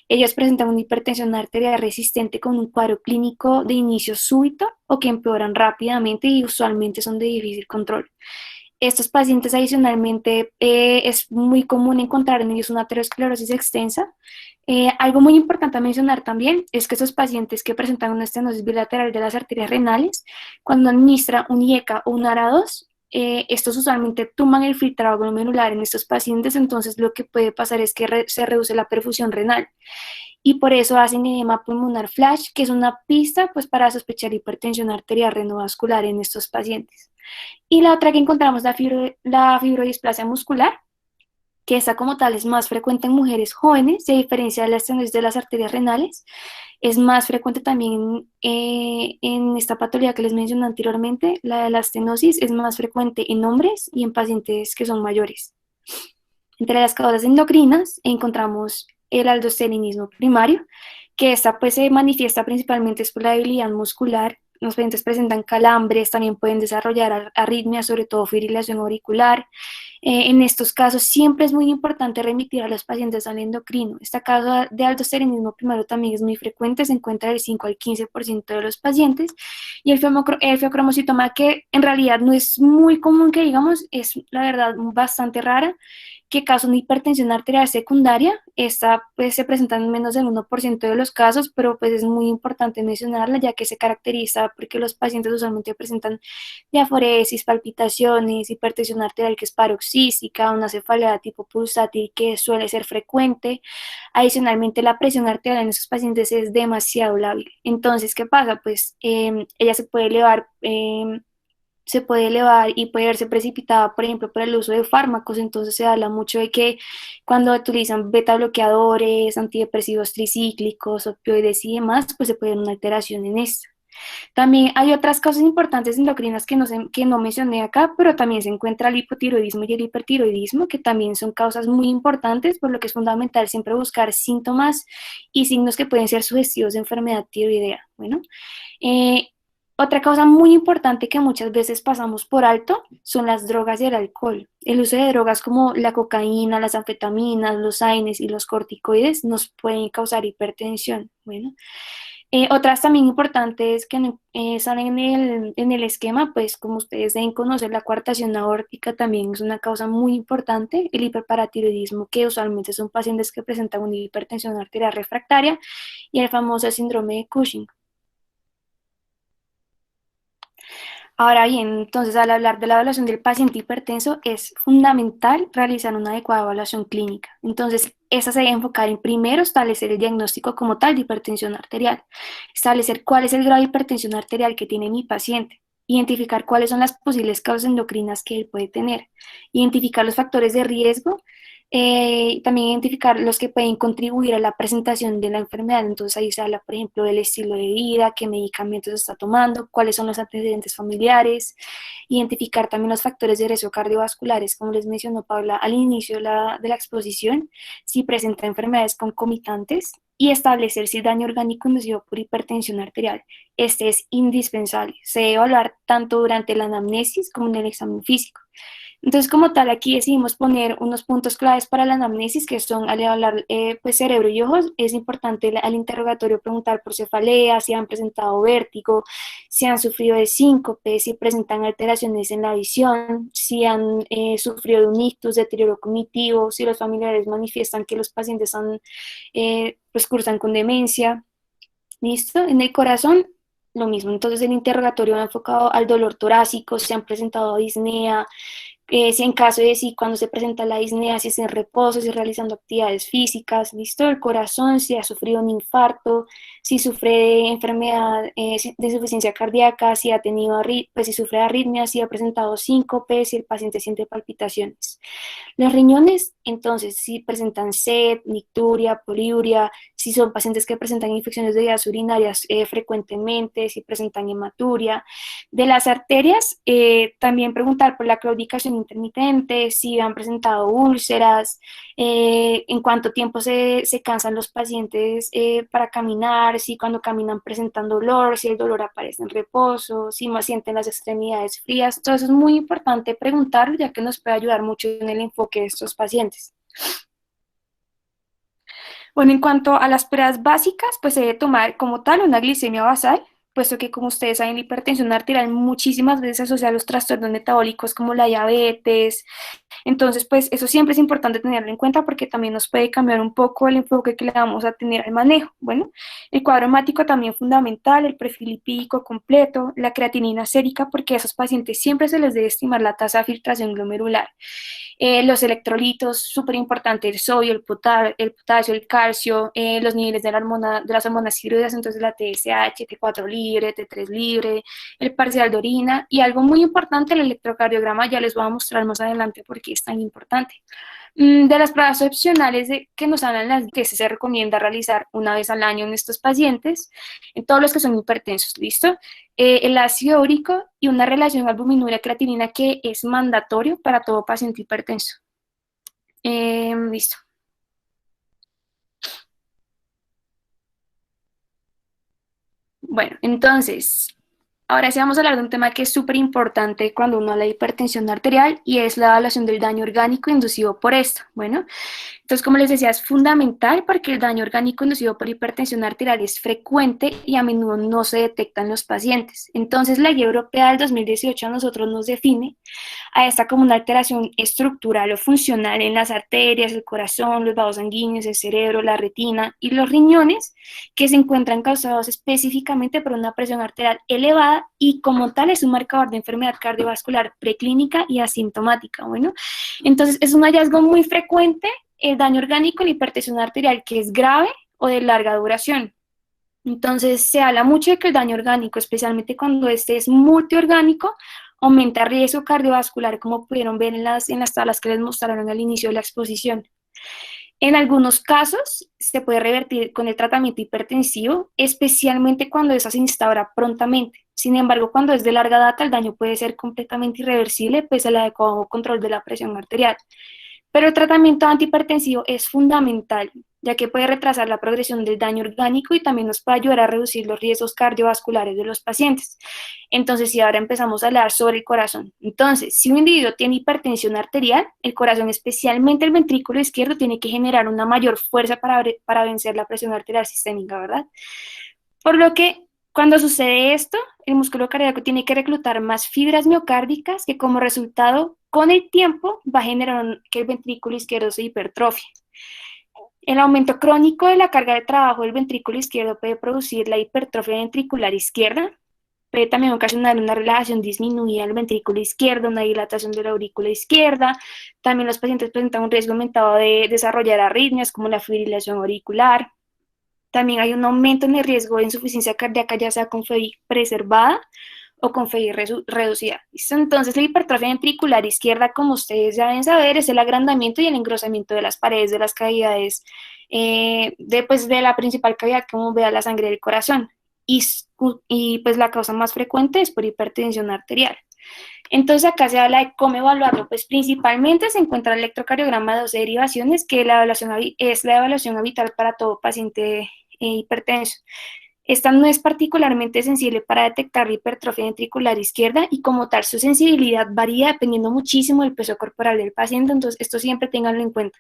[SPEAKER 1] Ellos presentan una hipertensión arterial resistente con un cuadro clínico de inicio súbito o que empeoran rápidamente y usualmente son de difícil control. Estos pacientes adicionalmente es muy común encontrar en ellos una aterosclerosis extensa. Algo muy importante a mencionar también es que estos pacientes que presentan una estenosis bilateral de las arterias renales, cuando administra un IECA o un ARA2, estos usualmente tuman el filtrado glomerular en estos pacientes, entonces lo que puede pasar es que se reduce la perfusión renal y por eso hacen edema pulmonar flash, que es una pista pues, para sospechar hipertensión arterial renovascular en estos pacientes. Y la otra que encontramos, la fibrodisplasia muscular, que esta como tal es más frecuente en mujeres jóvenes, a diferencia de la estenosis de las arterias renales, es más frecuente también en esta patología que les mencioné anteriormente, la de la estenosis es más frecuente en hombres y en pacientes que son mayores. Entre las causas endocrinas encontramos el aldosterinismo primario, que esta pues se manifiesta principalmente por la debilidad muscular. Los pacientes presentan calambres, también pueden desarrollar arritmias, sobre todo fibrilación auricular. En estos casos siempre es muy importante remitir a los pacientes al endocrino. Esta causa de aldosterinismo primario también es muy frecuente, se encuentra del 5 al 15% de los pacientes. Y el feocromocitoma, que en realidad no es muy común que digamos, es la verdad bastante rara, que causa una hipertensión arterial secundaria. Esta pues se presenta en menos del 1% de los casos, pero pues es muy importante mencionarla ya que se caracteriza porque los pacientes usualmente presentan diaforesis, palpitaciones, hipertensión arterial que es paroxística, una cefalea tipo pulsátil que suele ser frecuente. Adicionalmente, la presión arterial en esos pacientes es demasiado lábil. Entonces, ¿qué pasa? Pues ella se puede elevar y puede verse precipitada, por ejemplo, por el uso de fármacos. Entonces se habla mucho de que cuando utilizan beta bloqueadores, antidepresivos tricíclicos, opioides y demás, pues se puede ver una alteración en esto. También hay otras causas importantes endocrinas que no mencioné acá, pero también se encuentra el hipotiroidismo y el hipertiroidismo, que también son causas muy importantes, por lo que es fundamental siempre buscar síntomas y signos que pueden ser sugestivos de enfermedad tiroidea. Bueno, eh, otra causa muy importante que muchas veces pasamos por alto son las drogas y el alcohol. El uso de drogas como la cocaína, las anfetaminas, los AINES y los corticoides nos pueden causar hipertensión. Bueno, otras también importantes que salen en el esquema, pues como ustedes deben conocer, la coartación aórtica también es una causa muy importante, el hiperparatiroidismo, que usualmente son pacientes que presentan una hipertensión arterial refractaria, y el famoso síndrome de Cushing. Ahora bien, entonces al hablar de la evaluación del paciente hipertenso es fundamental realizar una adecuada evaluación clínica. Entonces, esa se debe enfocar en primero establecer el diagnóstico como tal de hipertensión arterial, establecer cuál es el grado de hipertensión arterial que tiene mi paciente, identificar cuáles son las posibles causas endocrinas que él puede tener, identificar los factores de riesgo, también identificar los que pueden contribuir a la presentación de la enfermedad. Entonces ahí se habla, por ejemplo, del estilo de vida, qué medicamentos está tomando, cuáles son los antecedentes familiares, identificar también los factores de riesgo cardiovasculares, como les mencionó Paula al inicio de la exposición, si presenta enfermedades concomitantes y establecer si el daño orgánico inducido por hipertensión arterial. Este es indispensable. Se debe evaluar tanto durante la anamnesis como en el examen físico. Entonces, como tal, aquí decidimos poner unos puntos claves para la anamnesis, que son al hablar pues, cerebro y ojos. Es importante al interrogatorio preguntar por cefalea, si han presentado vértigo, si han sufrido de síncope, si presentan alteraciones en la visión, si han sufrido de un ictus, deterioro cognitivo, si los familiares manifiestan que los pacientes pues cursan con demencia. ¿Listo? En el corazón, lo mismo. Entonces el interrogatorio va enfocado al dolor torácico, si han presentado disnea, si en caso de si cuando se presenta la disnea, si es en reposo, si realizando actividades físicas, listo, el corazón, si ha sufrido un infarto, si sufre de enfermedad de insuficiencia cardíaca, si ha tenido pues si sufre de arritmia, si ha presentado síncope, si el paciente siente palpitaciones. Los riñones, entonces, si presentan sed, nicturia, poliuria, si son pacientes que presentan infecciones de vías urinarias frecuentemente, si presentan hematuria. De las arterias, también preguntar por la claudicación intermitente, si han presentado úlceras, en cuánto tiempo se cansan los pacientes para caminar, si cuando caminan presentan dolor, si el dolor aparece en reposo, si más sienten las extremidades frías. Todo eso es muy importante preguntarlo, ya que nos puede ayudar mucho en el enfoque de estos pacientes. Bueno, en cuanto a las pruebas básicas, pues se debe tomar como tal una glicemia basal, puesto que como ustedes saben, la hipertensión arterial muchísimas veces asocia a los trastornos metabólicos como la diabetes. Entonces, pues eso siempre es importante tenerlo en cuenta porque también nos puede cambiar un poco el enfoque que le vamos a tener al manejo. Bueno, el cuadro hemático también fundamental, el perfil lipídico completo, la creatinina sérica, porque a esos pacientes siempre se les debe estimar la tasa de filtración glomerular. Los electrolitos, súper importante, el sodio, el potasio, el calcio, los niveles de las hormonas tiroides, entonces la TSH, T4 libre, T3 libre, el parcial de orina y algo muy importante, el electrocardiograma, ya les voy a mostrar más adelante por qué es tan importante. De las pruebas opcionales que nos hablan las que se recomienda realizar una vez al año en estos pacientes, en todos los que son hipertensos, ¿listo? El ácido úrico y una relación albuminuria-creatinina que es mandatorio para todo paciente hipertenso. Listo. Bueno, entonces, ahora sí vamos a hablar de un tema que es súper importante cuando uno habla de hipertensión arterial y es la evaluación del daño orgánico inducido por esto. Bueno, entonces, como les decía, es fundamental porque el daño orgánico inducido por hipertensión arterial es frecuente y a menudo no se detecta en los pacientes. Entonces, la Guía Europea del 2018 a nosotros nos define a esta como una alteración estructural o funcional en las arterias, el corazón, los vasos sanguíneos, el cerebro, la retina y los riñones que se encuentran causados específicamente por una presión arterial elevada y como tal es un marcador de enfermedad cardiovascular preclínica y asintomática. Bueno, entonces es un hallazgo muy frecuente el daño orgánico en hipertensión arterial que es grave o de larga duración. Entonces se habla mucho de que el daño orgánico, especialmente cuando este es multiorgánico, aumenta el riesgo cardiovascular, como pudieron ver en las tablas que les mostraron al inicio de la exposición. En algunos casos se puede revertir con el tratamiento hipertensivo, especialmente cuando esa se instaura prontamente. Sin embargo, cuando es de larga data, el daño puede ser completamente irreversible pese al adecuado control de la presión arterial. Pero el tratamiento antihipertensivo es fundamental, ya que puede retrasar la progresión del daño orgánico y también nos puede ayudar a reducir los riesgos cardiovasculares de los pacientes. Entonces, si ahora empezamos a hablar sobre el corazón. Entonces, si un individuo tiene hipertensión arterial, el corazón, especialmente el ventrículo izquierdo, tiene que generar una mayor fuerza para vencer la presión arterial sistémica, ¿verdad? Por lo que cuando sucede esto, el músculo cardíaco tiene que reclutar más fibras miocárdicas que como resultado, con el tiempo, va a generar que el ventrículo izquierdo se hipertrofie. El aumento crónico de la carga de trabajo del ventrículo izquierdo puede producir la hipertrofia ventricular izquierda, puede también ocasionar una relajación disminuida del ventrículo izquierdo, una dilatación de la aurícula izquierda. También los pacientes presentan un riesgo aumentado de desarrollar arritmias como la fibrilación auricular. También hay un aumento en el riesgo de insuficiencia cardíaca, ya sea con FEI preservada o con FEI reducida. ¿Listo? Entonces, la hipertrofia ventricular izquierda, como ustedes ya deben saber, es el agrandamiento y el engrosamiento de las paredes de las cavidades, de la principal cavidad que bombea la sangre del corazón. Y pues la causa más frecuente es por hipertensión arterial. Entonces acá se habla de cómo evaluarlo, pues principalmente se encuentra el electrocardiograma de 12 derivaciones, que la evaluación es la evaluación habitual para todo paciente hipertenso. Esta no es particularmente sensible para detectar la hipertrofia ventricular izquierda y como tal su sensibilidad varía dependiendo muchísimo del peso corporal del paciente, entonces esto siempre ténganlo en cuenta.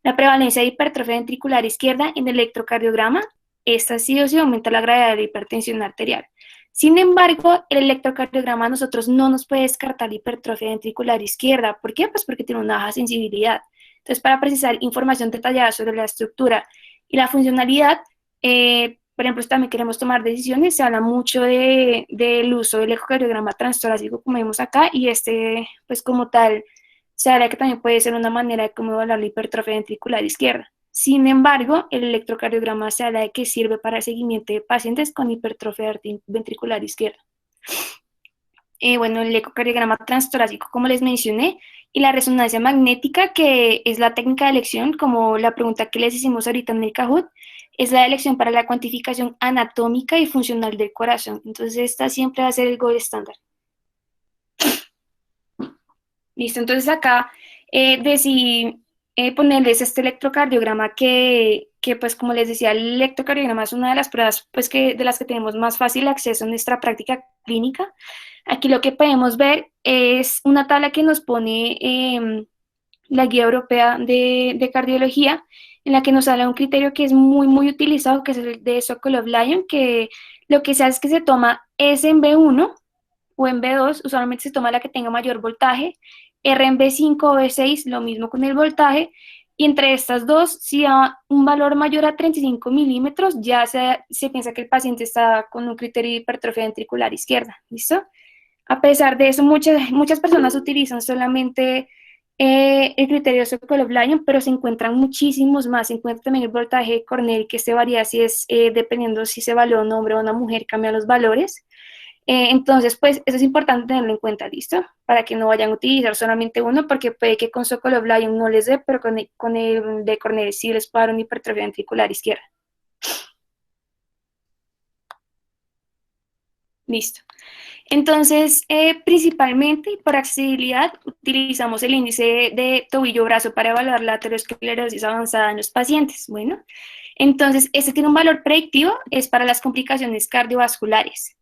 [SPEAKER 1] La prevalencia de hipertrofia ventricular izquierda en el electrocardiograma, esta sí o sí aumenta la gravedad de la hipertensión arterial. Sin embargo, el electrocardiograma a nosotros no nos puede descartar la hipertrofia ventricular izquierda. ¿Por qué? Pues porque tiene una baja sensibilidad. Entonces, para precisar información detallada sobre la estructura y la funcionalidad, por ejemplo, si también queremos tomar decisiones, se habla mucho del uso del ecocardiograma transtorácico, como vemos acá, y pues como tal, se habla que también puede ser una manera de cómo evaluar la hipertrofia ventricular izquierda. Sin embargo, el electrocardiograma se habla de que sirve para el seguimiento de pacientes con hipertrofia ventricular izquierda. Bueno, el ecocardiograma transtorácico, como les mencioné, y la resonancia magnética, que es la técnica de elección, como la pregunta que les hicimos ahorita en el Kahoot, es la elección para la cuantificación anatómica y funcional del corazón. Entonces, esta siempre va a ser el gold estándar. Listo, entonces acá decidí ponerles este electrocardiograma que, pues como les decía, el electrocardiograma es una de las pruebas pues, de las que tenemos más fácil acceso en nuestra práctica clínica. Aquí lo que podemos ver es una tabla que nos pone la Guía Europea de Cardiología, en la que nos habla de un criterio que es muy, muy utilizado, que es el de Sokolov-Lyon, que lo que se hace es que se toma S en B1 o en B2, usualmente se toma la que tenga mayor voltaje, R en B5 o B6, lo mismo con el voltaje, y entre estas dos, si da un valor mayor a 35 milímetros, ya se piensa que el paciente está con un criterio de hipertrofia ventricular izquierda, ¿listo? A pesar de eso, muchas personas utilizan solamente el criterio Sokolov-Lyon, pero se encuentran muchísimos más. Se encuentra también el voltaje de Cornell, que se varía si es, dependiendo si se evalúa un hombre o una mujer, cambia los valores. Entonces, pues, eso es importante tenerlo en cuenta, ¿listo? Para que no vayan a utilizar solamente uno, porque puede que con Sokolov-Lyon no les dé, pero con el de Cornell sí les puede dar una hipertrofia ventricular izquierda. Listo. Entonces, principalmente por accesibilidad, utilizamos el índice de tobillo-brazo para evaluar la aterosclerosis avanzada en los pacientes. Bueno, entonces, este tiene un valor predictivo, es para las complicaciones cardiovasculares.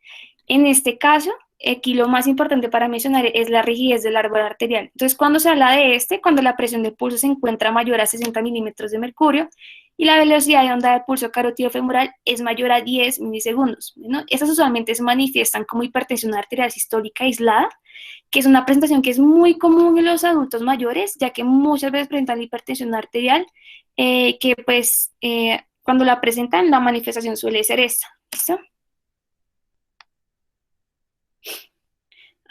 [SPEAKER 1] En este caso, aquí lo más importante para mencionar es la rigidez del árbol arterial. Entonces, cuando se habla de cuando la presión de pulso se encuentra mayor a 60 milímetros de mercurio y la velocidad de onda de pulso carótido femoral es mayor a 10 milisegundos. ¿No? Estas usualmente se manifiestan como hipertensión arterial sistólica aislada, que es una presentación que es muy común en los adultos mayores, ya que muchas veces presentan hipertensión arterial, que pues cuando la presentan la manifestación suele ser esta. ¿Listo?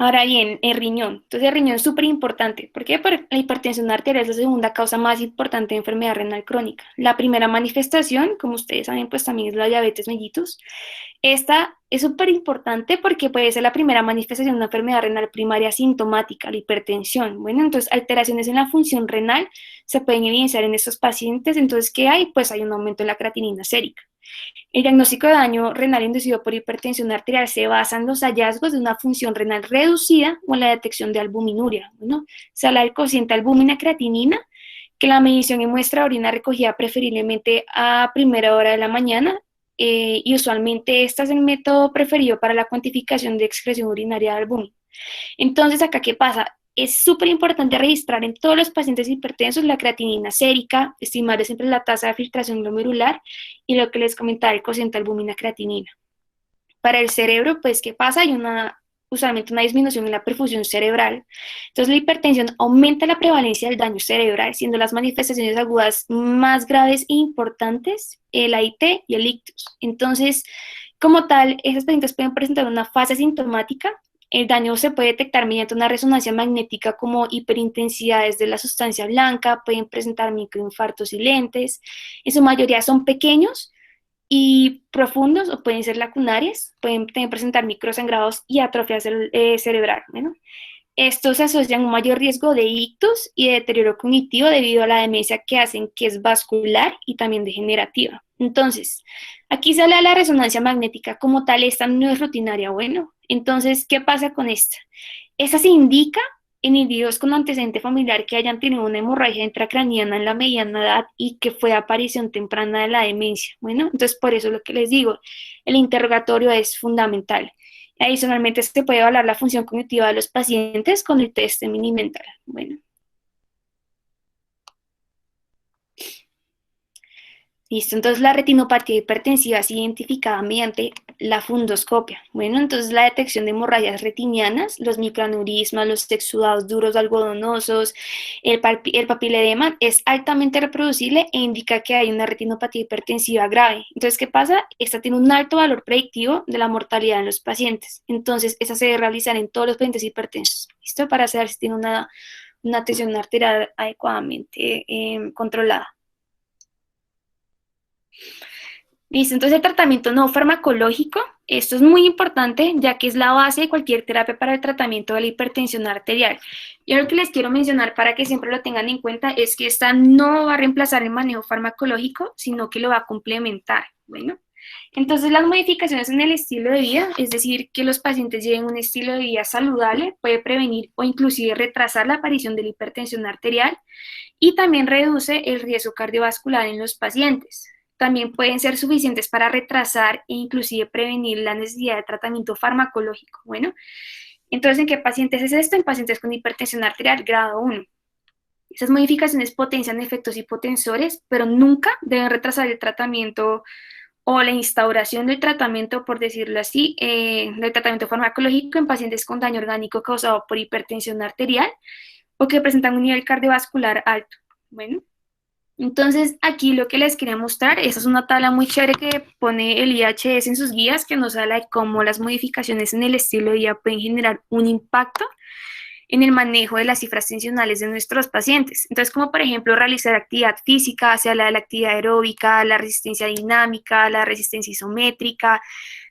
[SPEAKER 1] Ahora bien, el riñón. Entonces, el riñón es súper importante. ¿Por qué? Porque la hipertensión arterial es la segunda causa más importante de enfermedad renal crónica. La primera manifestación, como ustedes saben, pues también es la diabetes mellitus. Esta es súper importante porque puede ser la primera manifestación de una enfermedad renal primaria sintomática, la hipertensión. Bueno, entonces alteraciones en la función renal se pueden evidenciar en estos pacientes. Entonces, ¿qué hay? Pues hay un aumento en la creatinina sérica. El diagnóstico de daño renal inducido por hipertensión arterial se basa en los hallazgos de una función renal reducida o en la detección de albuminuria. ¿No? Se habla del cociente albúmina-creatinina, que la medición en muestra de orina recogida preferiblemente a primera hora de la mañana, y usualmente este es el método preferido para la cuantificación de excreción urinaria de albúmina. Entonces, ¿acá qué pasa? Es súper importante registrar en todos los pacientes hipertensos la creatinina sérica, estimar siempre la tasa de filtración glomerular y lo que les comentaba, el cociente albúmina-creatinina. Para el cerebro, pues, ¿qué pasa? Hay usualmente una disminución en la perfusión cerebral. Entonces, la hipertensión aumenta la prevalencia del daño cerebral, siendo las manifestaciones agudas más graves e importantes el AIT y el ictus. Entonces, como tal, esas pacientes pueden presentar una fase sintomática. El daño se puede detectar mediante una resonancia magnética como hiperintensidades de la sustancia blanca, pueden presentar microinfartos silentes, en su mayoría son pequeños y profundos o pueden ser lacunarios, pueden también presentar microsangrados y atrofia cerebral. Bueno, estos asocian un mayor riesgo de ictus y de deterioro cognitivo debido a la demencia que hacen que es vascular y también degenerativa. Entonces, aquí se habla de la resonancia magnética como tal, esta no es rutinaria. Bueno, entonces, ¿qué pasa con esta? Esta se indica en individuos con antecedente familiar que hayan tenido una hemorragia intracraniana en la mediana edad y que fue aparición temprana de la demencia. Bueno, entonces por eso lo que les digo, el interrogatorio es fundamental. Adicionalmente, se puede evaluar la función cognitiva de los pacientes con el test de Mini-Mental. Bueno, Listo, entonces la retinopatía hipertensiva es identificada mediante la fundoscopia. Bueno, entonces la detección de hemorragias retinianas, los microaneurismas, los exudados duros algodonosos, el papiledema es altamente reproducible e indica que hay una retinopatía hipertensiva grave. Entonces, ¿qué pasa? Esta tiene un alto valor predictivo de la mortalidad en los pacientes. Entonces, esa se debe realizar en todos los pacientes hipertensos. ¿Listo? Para saber si tiene una tensión arterial adecuadamente controlada. Listo, entonces el tratamiento no farmacológico, esto es muy importante ya que es la base de cualquier terapia para el tratamiento de la hipertensión arterial. Yo lo que les quiero mencionar para que siempre lo tengan en cuenta es que esta no va a reemplazar el manejo farmacológico, sino que lo va a complementar. Bueno, entonces las modificaciones en el estilo de vida, es decir, que los pacientes lleven un estilo de vida saludable, puede prevenir o inclusive retrasar la aparición de la hipertensión arterial y también reduce el riesgo cardiovascular en los pacientes. También pueden ser suficientes para retrasar e inclusive prevenir la necesidad de tratamiento farmacológico. Bueno, entonces, ¿en qué pacientes es esto? En pacientes con hipertensión arterial grado 1. Esas modificaciones potencian efectos hipotensores, pero nunca deben retrasar el tratamiento o la instauración del tratamiento, por decirlo así, del tratamiento farmacológico en pacientes con daño orgánico causado por hipertensión arterial o que presentan un nivel cardiovascular alto. Bueno, entonces aquí lo que les quería mostrar, esa es una tabla muy chévere que pone el IHS en sus guías, que nos habla de cómo las modificaciones en el estilo de vida pueden generar un impacto en el manejo de las cifras tensionales de nuestros pacientes. Entonces, como por ejemplo realizar actividad física, sea la de la actividad aeróbica, la resistencia dinámica, la resistencia isométrica,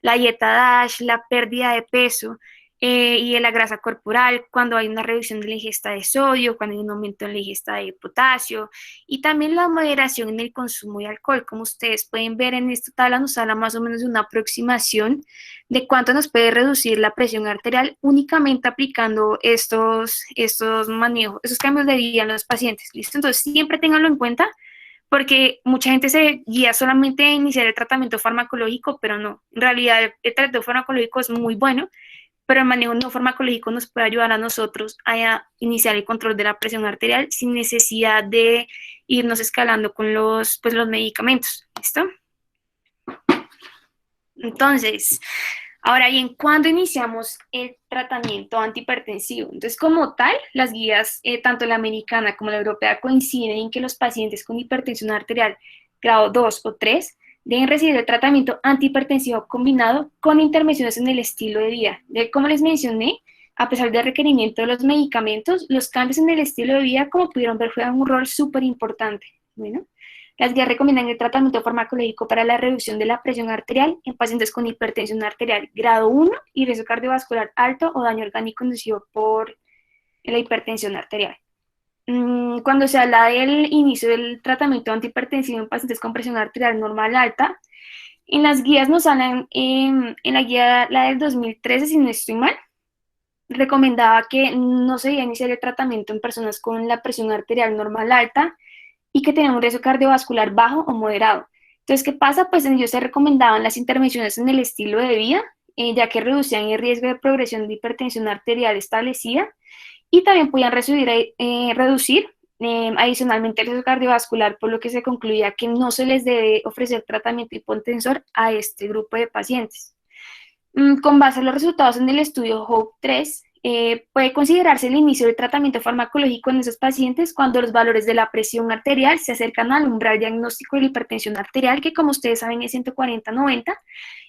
[SPEAKER 1] la dieta DASH, la pérdida de peso y de la grasa corporal, cuando hay una reducción de la ingesta de sodio, cuando hay un aumento en la ingesta de potasio, y también la moderación en el consumo de alcohol. Como ustedes pueden ver en esta tabla, nos habla más o menos de una aproximación de cuánto nos puede reducir la presión arterial únicamente aplicando estos manejos, esos cambios de vida en los pacientes. ¿Listo? Entonces, siempre ténganlo en cuenta porque mucha gente se guía solamente a iniciar el tratamiento farmacológico, pero no. En realidad, el tratamiento farmacológico es muy bueno, pero el manejo no farmacológico nos puede ayudar a nosotros a iniciar el control de la presión arterial sin necesidad de irnos escalando con los medicamentos. ¿Listo? Entonces, ahora bien, ¿cuándo iniciamos el tratamiento antihipertensivo? Entonces, como tal, las guías, tanto la americana como la europea, coinciden en que los pacientes con hipertensión arterial grado 2 o 3 deben recibir el tratamiento antihipertensivo combinado con intervenciones en el estilo de vida. Como les mencioné, a pesar del requerimiento de los medicamentos, los cambios en el estilo de vida, como pudieron ver, juegan un rol súper importante. Bueno, las guías recomiendan el tratamiento farmacológico para la reducción de la presión arterial en pacientes con hipertensión arterial grado 1 y riesgo cardiovascular alto o daño orgánico inducido por la hipertensión arterial. Cuando se habla del inicio del tratamiento antihipertensivo en pacientes con presión arterial normal alta, en las guías nos hablan, en la guía, la del 2013, si no estoy mal, recomendaba que no se debía iniciar el tratamiento en personas con la presión arterial normal alta y que tenían un riesgo cardiovascular bajo o moderado. Entonces, ¿qué pasa? Pues en ellos se recomendaban las intervenciones en el estilo de vida, ya que reducían el riesgo de progresión de hipertensión arterial establecida y también podían reducir adicionalmente el riesgo cardiovascular, por lo que se concluía que no se les debe ofrecer tratamiento hipotensor a este grupo de pacientes. Con base en los resultados en el estudio HOPE-3, puede considerarse el inicio del tratamiento farmacológico en esos pacientes cuando los valores de la presión arterial se acercan al umbral diagnóstico de la hipertensión arterial, que como ustedes saben es 140/90,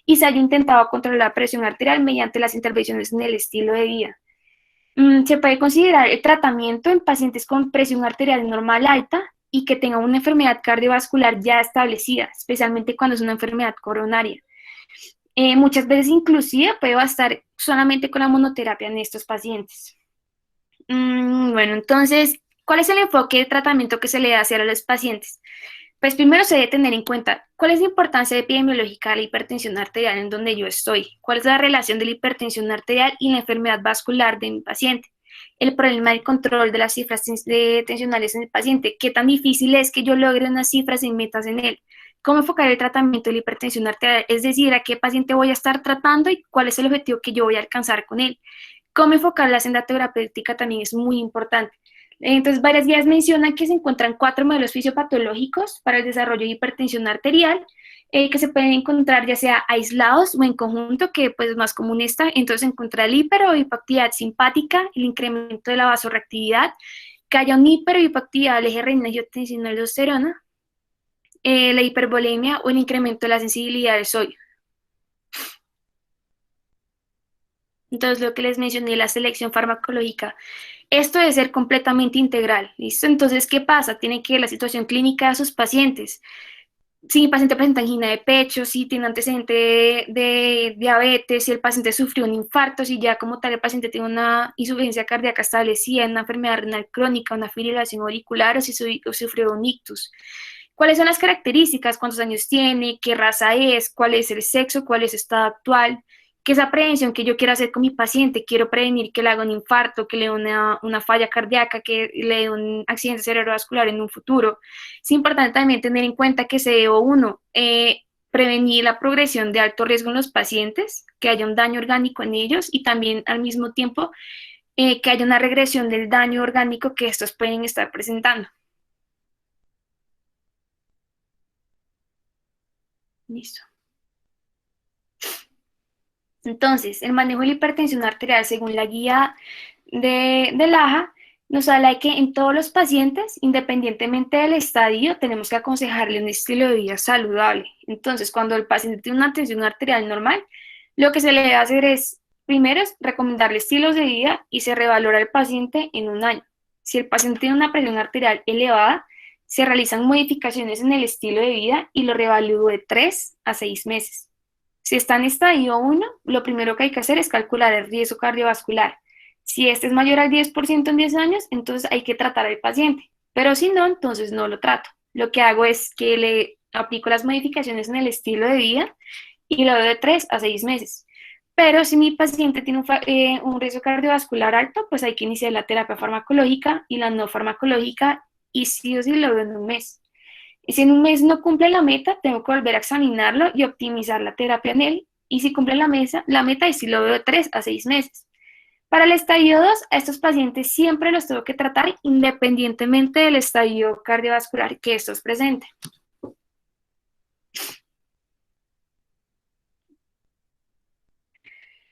[SPEAKER 1] y se haya intentado controlar la presión arterial mediante las intervenciones en el estilo de vida. Se puede considerar el tratamiento en pacientes con presión arterial normal alta y que tengan una enfermedad cardiovascular ya establecida, especialmente cuando es una enfermedad coronaria. Muchas veces inclusive puede bastar solamente con la monoterapia en estos pacientes. Bueno, entonces, ¿cuál es el enfoque de tratamiento que se le da hacer a los pacientes? Pues primero se debe tener en cuenta cuál es la importancia epidemiológica de la hipertensión arterial en donde yo estoy, cuál es la relación de la hipertensión arterial y la enfermedad vascular de mi paciente, el problema del control de las cifras tensionales en el paciente, qué tan difícil es que yo logre unas cifras y metas en él, cómo enfocar el tratamiento de la hipertensión arterial, es decir, a qué paciente voy a estar tratando y cuál es el objetivo que yo voy a alcanzar con él. Cómo enfocar la senda terapéutica también es muy importante. Entonces, varias guías mencionan que se encuentran 4 modelos fisiopatológicos para el desarrollo de hipertensión arterial, que se pueden encontrar ya sea aislados o en conjunto, que pues es más común esta. Entonces, se encuentra el hiper o hipoactividad simpática, el incremento de la vasorreactividad, que haya un hiper o hipoactividad del eje renina-angiotensina-aldosterona, la hipervolemia o el incremento de la sensibilidad del sodio. Entonces, lo que les mencioné, la selección farmacológica, esto debe ser completamente integral, ¿listo? Entonces, ¿qué pasa? Tiene que ver la situación clínica de sus pacientes. Si mi paciente presenta angina de pecho, si tiene antecedente de diabetes, si el paciente sufrió un infarto, si ya como tal el paciente tiene una insuficiencia cardíaca establecida, una enfermedad renal crónica, una fibrilación auricular o si sufrió un ictus. ¿Cuáles son las características? ¿Cuántos años tiene? ¿Qué raza es? ¿Cuál es el sexo? ¿Cuál es su estado actual? ¿Qué es la prevención que yo quiero hacer con mi paciente? Quiero prevenir que le haga un infarto, que le dé una falla cardíaca, que le dé un accidente cerebrovascular en un futuro. Es importante también tener en cuenta que se debe, uno, prevenir la progresión de alto riesgo en los pacientes, que haya un daño orgánico en ellos y también al mismo tiempo que haya una regresión del daño orgánico que estos pueden estar presentando. Listo. Entonces, el manejo de la hipertensión arterial, según la guía de LAJA, nos habla de que en todos los pacientes, independientemente del estadio, tenemos que aconsejarle un estilo de vida saludable. Entonces, cuando el paciente tiene una tensión arterial normal, lo que se le debe hacer es, primero, es recomendarle estilos de vida y se revalora el paciente en un año. Si el paciente tiene una presión arterial elevada, se realizan modificaciones en el estilo de vida y lo revalúo de 3 a 6 meses. Si está en estadio 1, lo primero que hay que hacer es calcular el riesgo cardiovascular. Si este es mayor al 10% en 10 años, entonces hay que tratar al paciente. Pero si no, entonces no lo trato. Lo que hago es que le aplico las modificaciones en el estilo de vida y lo doy de 3 a 6 meses. Pero si mi paciente tiene un riesgo cardiovascular alto, pues hay que iniciar la terapia farmacológica y la no farmacológica y sí o sí lo doy en un mes. Y si en un mes no cumple la meta, tengo que volver a examinarlo y optimizar la terapia en él. Y si cumple la meta, y si lo veo de 3 a 6 meses. Para el estadio 2, a estos pacientes siempre los tengo que tratar independientemente del estadio cardiovascular que estos presenten.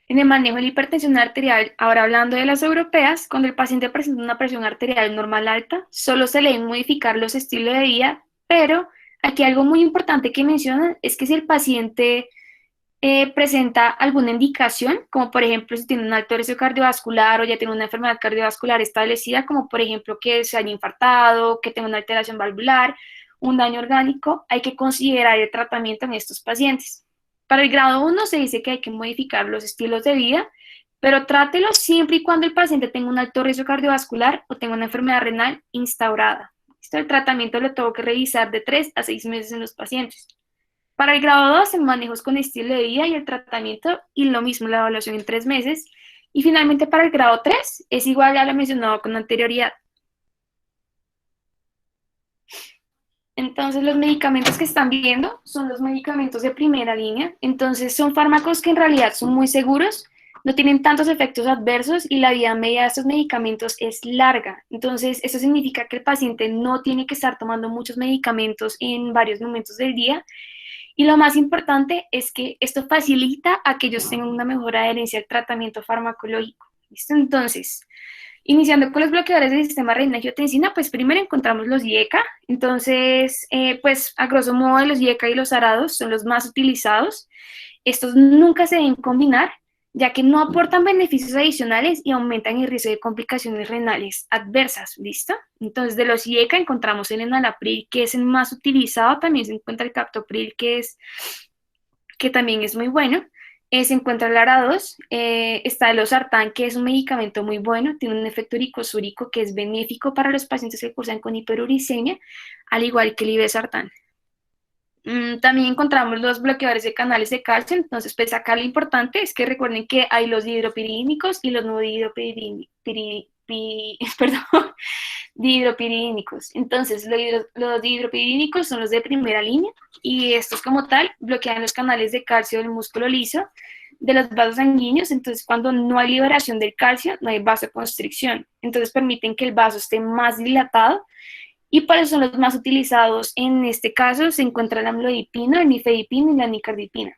[SPEAKER 1] En el manejo de la hipertensión arterial, ahora hablando de las europeas, cuando el paciente presenta una presión arterial normal alta, solo se le deben modificar los estilos de vida, pero aquí algo muy importante que mencionan es que si el paciente presenta alguna indicación, como por ejemplo si tiene un alto riesgo cardiovascular o ya tiene una enfermedad cardiovascular establecida, como por ejemplo que se haya infartado, que tenga una alteración valvular, un daño orgánico, hay que considerar el tratamiento en estos pacientes. Para el grado 1 se dice que hay que modificar los estilos de vida, pero trátelo siempre y cuando el paciente tenga un alto riesgo cardiovascular o tenga una enfermedad renal instaurada. El tratamiento lo tengo que revisar de 3 a 6 meses en los pacientes. Para el grado 2, el manejo es con estilo de vida y el tratamiento, y lo mismo, la evaluación en 3 meses. Y finalmente, para el grado 3, es igual a lo mencionado con anterioridad. Entonces, los medicamentos que están viendo son los medicamentos de primera línea. Entonces, son fármacos que en realidad son muy seguros, no tienen tantos efectos adversos y la vida media de estos medicamentos es larga. Entonces, eso significa que el paciente no tiene que estar tomando muchos medicamentos en varios momentos del día. Y lo más importante es que esto facilita a que ellos tengan una mejor adherencia al tratamiento farmacológico. ¿Listo? Entonces, iniciando con los bloqueadores del sistema renina-angiotensina, pues primero encontramos los IECA. Entonces, pues a grosso modo los IECA y los arados son los más utilizados. Estos nunca se deben combinar, ya que no aportan beneficios adicionales y aumentan el riesgo de complicaciones renales adversas, ¿listo? Entonces, de los IECA encontramos el enalapril, que es el más utilizado, también se encuentra el captopril, que también es muy bueno. Se encuentra el ARA2, está el losartán, que es un medicamento muy bueno, tiene un efecto uricosúrico que es benéfico para los pacientes que cursan con hiperuricemia, al igual que el irbesartán. También encontramos los bloqueadores de canales de calcio. Entonces, pues acá lo importante es que recuerden que hay los dihidropiridínicos y los no dihidropiridínicos. Entonces, los dihidropiridínicos son los de primera línea y estos como tal bloquean los canales de calcio del músculo liso, de los vasos sanguíneos. Entonces cuando no hay liberación del calcio, no hay vasoconstricción. Entonces permiten que el vaso esté más dilatado y por eso son los más utilizados. En este caso se encuentra la amlodipina, el nifedipina y la nicardipina.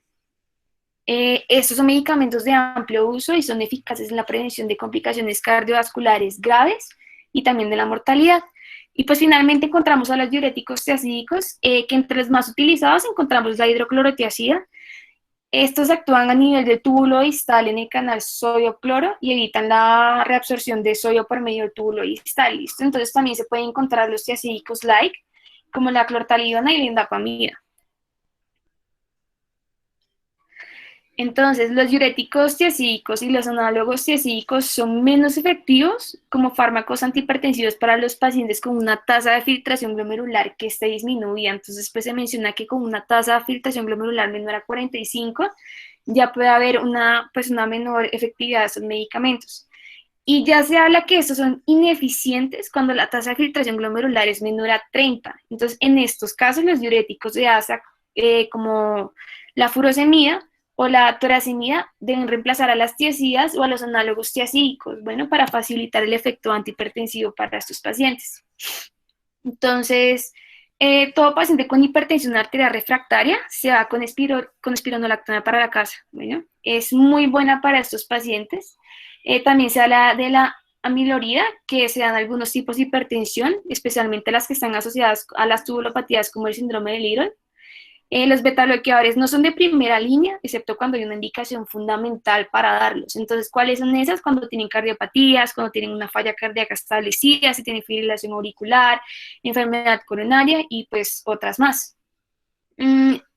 [SPEAKER 1] Estos son medicamentos de amplio uso y son eficaces en la prevención de complicaciones cardiovasculares graves y también de la mortalidad. Y pues finalmente encontramos a los diuréticos tiacídicos, que entre los más utilizados encontramos la hidroclorotiazida. Estos actúan a nivel del túbulo distal en el canal sodio-cloro y evitan la reabsorción de sodio por medio del túbulo distal. ¿Listo? Entonces también se pueden encontrar los tiacídicos like, como la clortalidona y la indapamida. Entonces, los diuréticos tiacídicos y los análogos tiacídicos son menos efectivos como fármacos antihipertensivos para los pacientes con una tasa de filtración glomerular que esté disminuida. Entonces, pues se menciona que con una tasa de filtración glomerular menor a 45 ya puede haber una menor efectividad de estos medicamentos. Y ya se habla que estos son ineficientes cuando la tasa de filtración glomerular es menor a 30. Entonces, en estos casos, los diuréticos de ASA, como la furosemida o la torasemida, deben reemplazar a las tiazidas o a los análogos tiazídicos, bueno, para facilitar el efecto antihipertensivo para estos pacientes. Entonces, todo paciente con hipertensión arterial refractaria se va con espironolactona para la casa. Bueno, es muy buena para estos pacientes. También se habla de la amilorida, que se dan algunos tipos de hipertensión, especialmente las que están asociadas a las tubulopatías como el síndrome de Little. Los betabloqueadores no son de primera línea, excepto cuando hay una indicación fundamental para darlos. Entonces, ¿cuáles son esas? Cuando tienen cardiopatías, cuando tienen una falla cardíaca establecida, si tienen fibrilación auricular, enfermedad coronaria y pues otras más.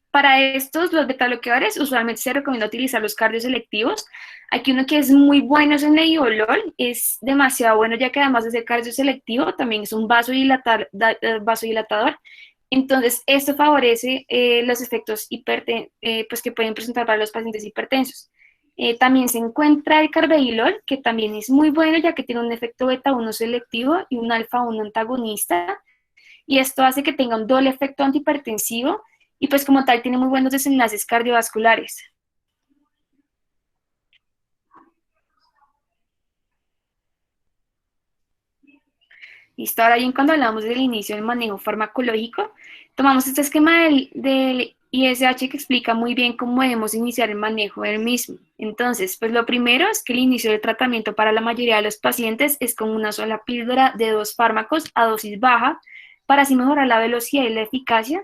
[SPEAKER 1] Para estos, los betabloqueadores, usualmente se recomienda utilizar los cardioselectivos. Aquí uno que es muy bueno es el nebivolol, es demasiado bueno ya que además de ser cardioselectivo, también es un vasodilatador. Entonces, esto favorece los efectos pues, que pueden presentar para los pacientes hipertensos. También se encuentra el carvedilol, que también es muy bueno ya que tiene un efecto beta-1 selectivo y un alfa-1 antagonista, y esto hace que tenga un doble efecto antihipertensivo y pues como tal tiene muy buenos desenlaces cardiovasculares. Listo, ahora bien, cuando hablamos del inicio del manejo farmacológico, tomamos este esquema del ISH que explica muy bien cómo debemos iniciar el manejo del mismo. Entonces, pues lo primero es que el inicio del tratamiento para la mayoría de los pacientes es con una sola píldora de 2 fármacos a dosis baja, para así mejorar la velocidad y la eficacia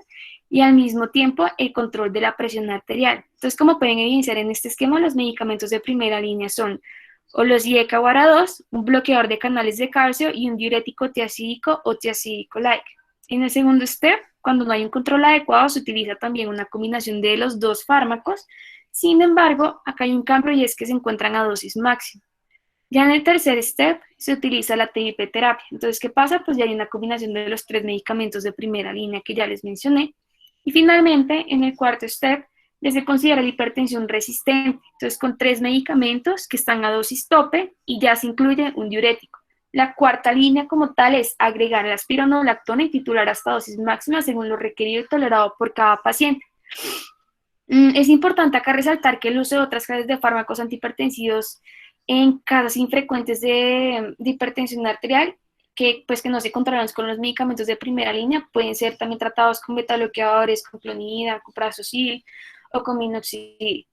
[SPEAKER 1] y al mismo tiempo el control de la presión arterial. Entonces, como pueden evidenciar en este esquema, los medicamentos de primera línea son o los IECA-UARA2, un bloqueador de canales de calcio y un diurético tiacídico o tiacídico-like. En el segundo step, cuando no hay un control adecuado, se utiliza también una combinación de los 2 fármacos. Sin embargo, acá hay un cambio y es que se encuentran a dosis máxima. Ya en el tercer step se utiliza la TIP terapia. Entonces, ¿qué pasa? Pues ya hay una combinación de los 3 medicamentos de primera línea que ya les mencioné. Y finalmente, en el cuarto step, se considera la hipertensión resistente. Entonces, con 3 medicamentos que están a dosis tope y ya se incluye un diurético. La cuarta línea como tal es agregar la espironolactona y titular hasta dosis máxima según lo requerido y tolerado por cada paciente. Es importante acá resaltar que el uso de otras clases de fármacos antihipertensivos en casos infrecuentes de hipertensión arterial, que no se controlan con los medicamentos de primera línea, pueden ser también tratados con beta-bloqueadores, con clonidina, con prazosil o con minoxidil.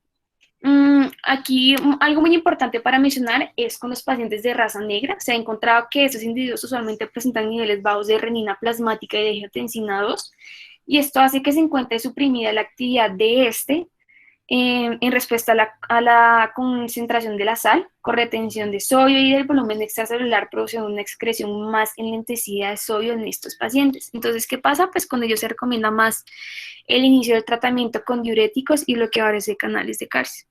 [SPEAKER 1] Aquí algo muy importante para mencionar es con los pacientes de raza negra. Se ha encontrado que estos individuos usualmente presentan niveles bajos de renina plasmática y de angiotensina 2, y esto hace que se encuentre suprimida la actividad de en respuesta a la concentración de la sal, con retención de sodio y del volumen extracelular, produciendo una excreción más enlentecida de sodio en estos pacientes. Entonces, ¿qué pasa? Pues con ellos se recomienda más el inicio del tratamiento con diuréticos y bloqueadores de canales de calcio.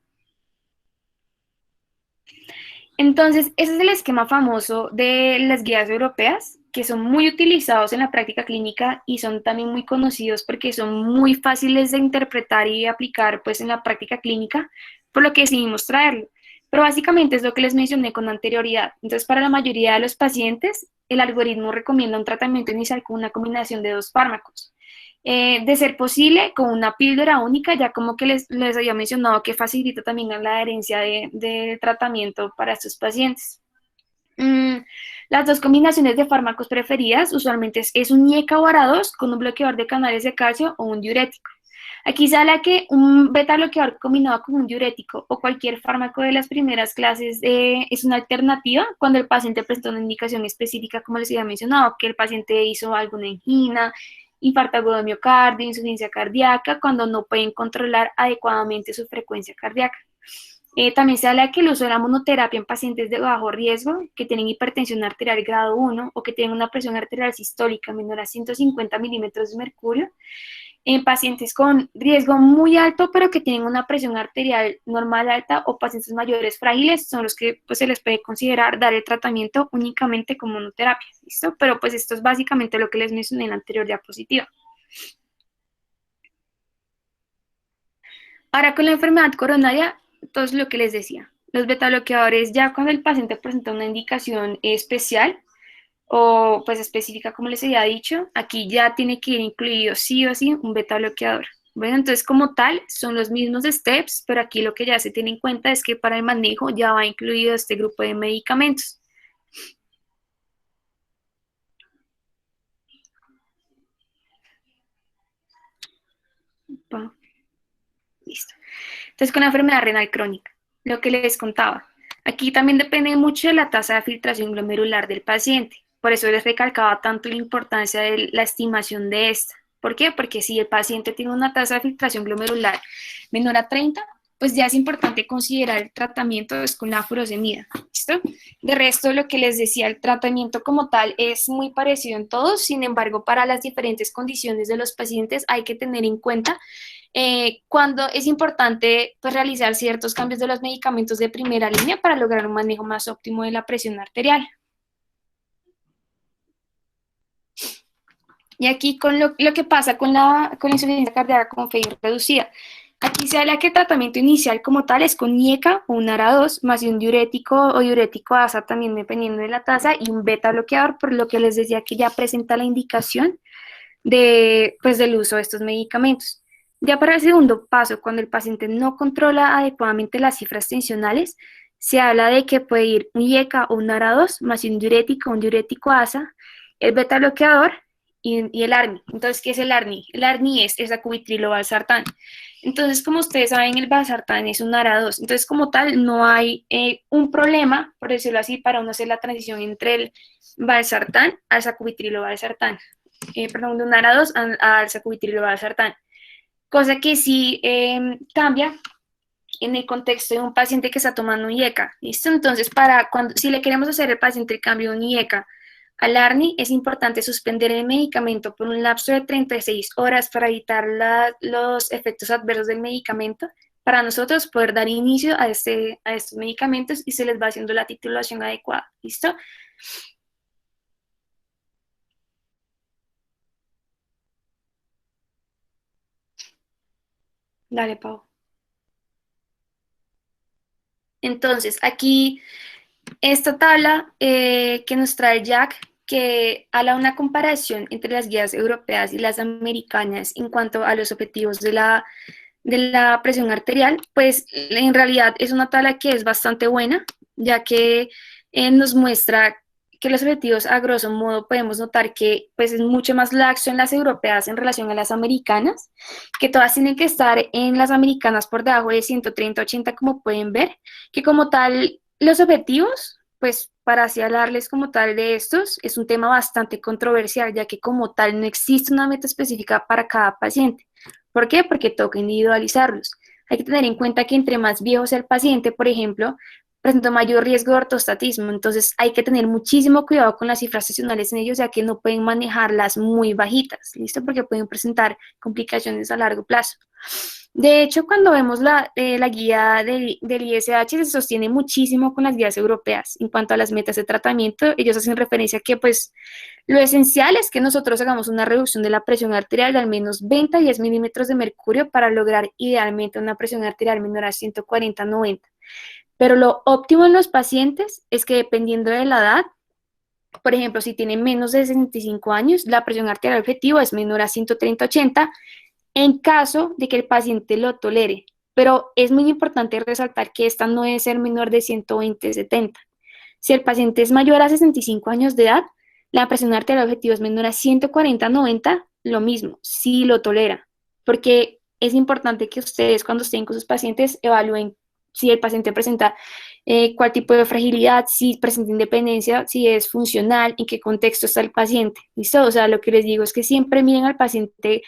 [SPEAKER 1] Entonces, ese es el esquema famoso de las guías europeas, que son muy utilizados en la práctica clínica y son también muy conocidos porque son muy fáciles de interpretar y aplicar pues en la práctica clínica, por lo que decidimos traerlo. Pero básicamente es lo que les mencioné con anterioridad. Entonces, para la mayoría de los pacientes, el algoritmo recomienda un tratamiento inicial con una combinación de 2 fármacos. De ser posible, con una píldora única, ya como que les había mencionado que facilita también la adherencia de tratamiento para estos pacientes. Mm, las dos combinaciones de fármacos preferidas usualmente es un IECA o ARA2 con un bloqueador de canales de calcio o un diurético. Aquí sale que un beta bloqueador combinado con un diurético o cualquier fármaco de las primeras clases es una alternativa cuando el paciente presenta una indicación específica, como les había mencionado, que el paciente hizo alguna angina, infarto agudo de miocardio, insuficiencia cardíaca, cuando no pueden controlar adecuadamente su frecuencia cardíaca. También se habla de que el uso de la monoterapia en pacientes de bajo riesgo que tienen hipertensión arterial grado 1 o que tienen una presión arterial sistólica menor a 150 milímetros de mercurio, en pacientes con riesgo muy alto pero que tienen una presión arterial normal alta o pacientes mayores frágiles, son los que pues, se les puede considerar dar el tratamiento únicamente con monoterapia, ¿listo? Pero pues esto es básicamente lo que les mencioné en la anterior diapositiva. Ahora con la enfermedad coronaria, entonces lo que les decía, los betabloqueadores ya cuando el paciente presenta una indicación especial o pues específica como les había dicho, aquí ya tiene que ir incluido sí o sí un betabloqueador. Bueno, entonces como tal son los mismos steps, pero aquí lo que ya se tiene en cuenta es que para el manejo ya va incluido este grupo de medicamentos. Listo. Entonces, con la enfermedad renal crónica, lo que les contaba, aquí también depende mucho de la tasa de filtración glomerular del paciente. Por eso les recalcaba tanto la importancia de la estimación de esta. ¿Por qué? Porque si el paciente tiene una tasa de filtración glomerular menor a 30, pues ya es importante considerar el tratamiento con la furosemida. ¿Listo? De resto, lo que les decía, el tratamiento como tal es muy parecido en todos, sin embargo, para las diferentes condiciones de los pacientes hay que tener en cuenta cuando es importante pues, realizar ciertos cambios de los medicamentos de primera línea para lograr un manejo más óptimo de la presión arterial. Y aquí con lo que pasa con la insuficiencia cardíaca con fe reducida. Aquí se habla que el tratamiento inicial como tal es con IECA o un ARA2 más un diurético o diurético ASA también dependiendo de la tasa y un beta bloqueador, por lo que les decía que ya presenta la indicación pues, del uso de estos medicamentos. Ya para el segundo paso, cuando el paciente no controla adecuadamente las cifras tensionales, se habla de que puede ir un IECA o un ARA2 más un diurético ASA, el beta bloqueador y el ARNI. Entonces, ¿qué es el ARNI? El ARNI es acubitrilo valsartán. Entonces, como ustedes saben, el valsartán es un ARA2. Entonces, como tal, no hay un problema, por decirlo así, para uno hacer la transición entre el valsartán al sacubitrilo valsartán. Perdón, de un ARA2 al sacubitrilo valsartán. Cosa que sí cambia en el contexto de un paciente que está tomando un IECA, ¿listo? Entonces, si le queremos hacer al paciente el cambio de un IECA al ARNI, es importante suspender el medicamento por un lapso de 36 horas para evitar los efectos adversos del medicamento, para nosotros poder dar inicio a estos medicamentos y se les va haciendo la titulación adecuada, ¿listo? Dale, Pau. Entonces, aquí esta tabla que nos trae Jack, que habla una comparación entre las guías europeas y las americanas en cuanto a los objetivos de la presión arterial, pues en realidad es una tabla que es bastante buena, ya que nos muestra que los objetivos a grosso modo podemos notar que pues es mucho más laxo en las europeas en relación a las americanas, que todas tienen que estar en las americanas por debajo de 130-80 como pueden ver, que como tal los objetivos, pues para así hablarles como tal de estos, es un tema bastante controversial, ya que como tal no existe una meta específica para cada paciente. ¿Por qué? Porque toca individualizarlos. Hay que tener en cuenta que entre más viejo sea el paciente, por ejemplo, presenta mayor riesgo de ortostatismo, entonces hay que tener muchísimo cuidado con las cifras sesionales en ellos, ya que no pueden manejarlas muy bajitas, ¿listo? Porque pueden presentar complicaciones a largo plazo. De hecho, cuando vemos la guía del ISH, se sostiene muchísimo con las guías europeas en cuanto a las metas de tratamiento. Ellos hacen referencia a que, pues, lo esencial es que nosotros hagamos una reducción de la presión arterial de al menos 20 a 10 milímetros de mercurio para lograr idealmente una presión arterial menor a 140-90. Pero lo óptimo en los pacientes es que dependiendo de la edad, Por ejemplo, si tiene menos de 65 años, la presión arterial objetivo es menor a 130/80 en caso de que el paciente lo tolere. Pero es muy importante resaltar que esta no debe ser menor de 120/70. Si el paciente es mayor a 65 años de edad, la presión arterial objetivo es menor a 140/90, lo mismo, si lo tolera. Porque es importante que ustedes cuando estén con sus pacientes evalúen si el paciente presenta cuál tipo de fragilidad, si presenta independencia, si es funcional, en qué contexto está el paciente. ¿Listo? O sea, lo que les digo es que siempre miren al paciente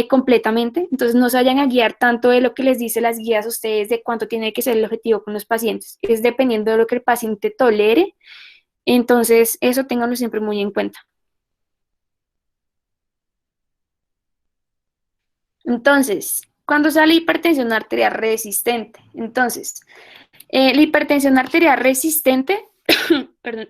[SPEAKER 1] completamente, entonces no se vayan a guiar tanto de lo que les dice las guías a ustedes de cuánto tiene que ser el objetivo con los pacientes, es dependiendo de lo que el paciente tolere, entonces eso ténganlo siempre muy en cuenta. Entonces, cuando sale hipertensión arterial resistente, entonces, la hipertensión arterial resistente, perdón,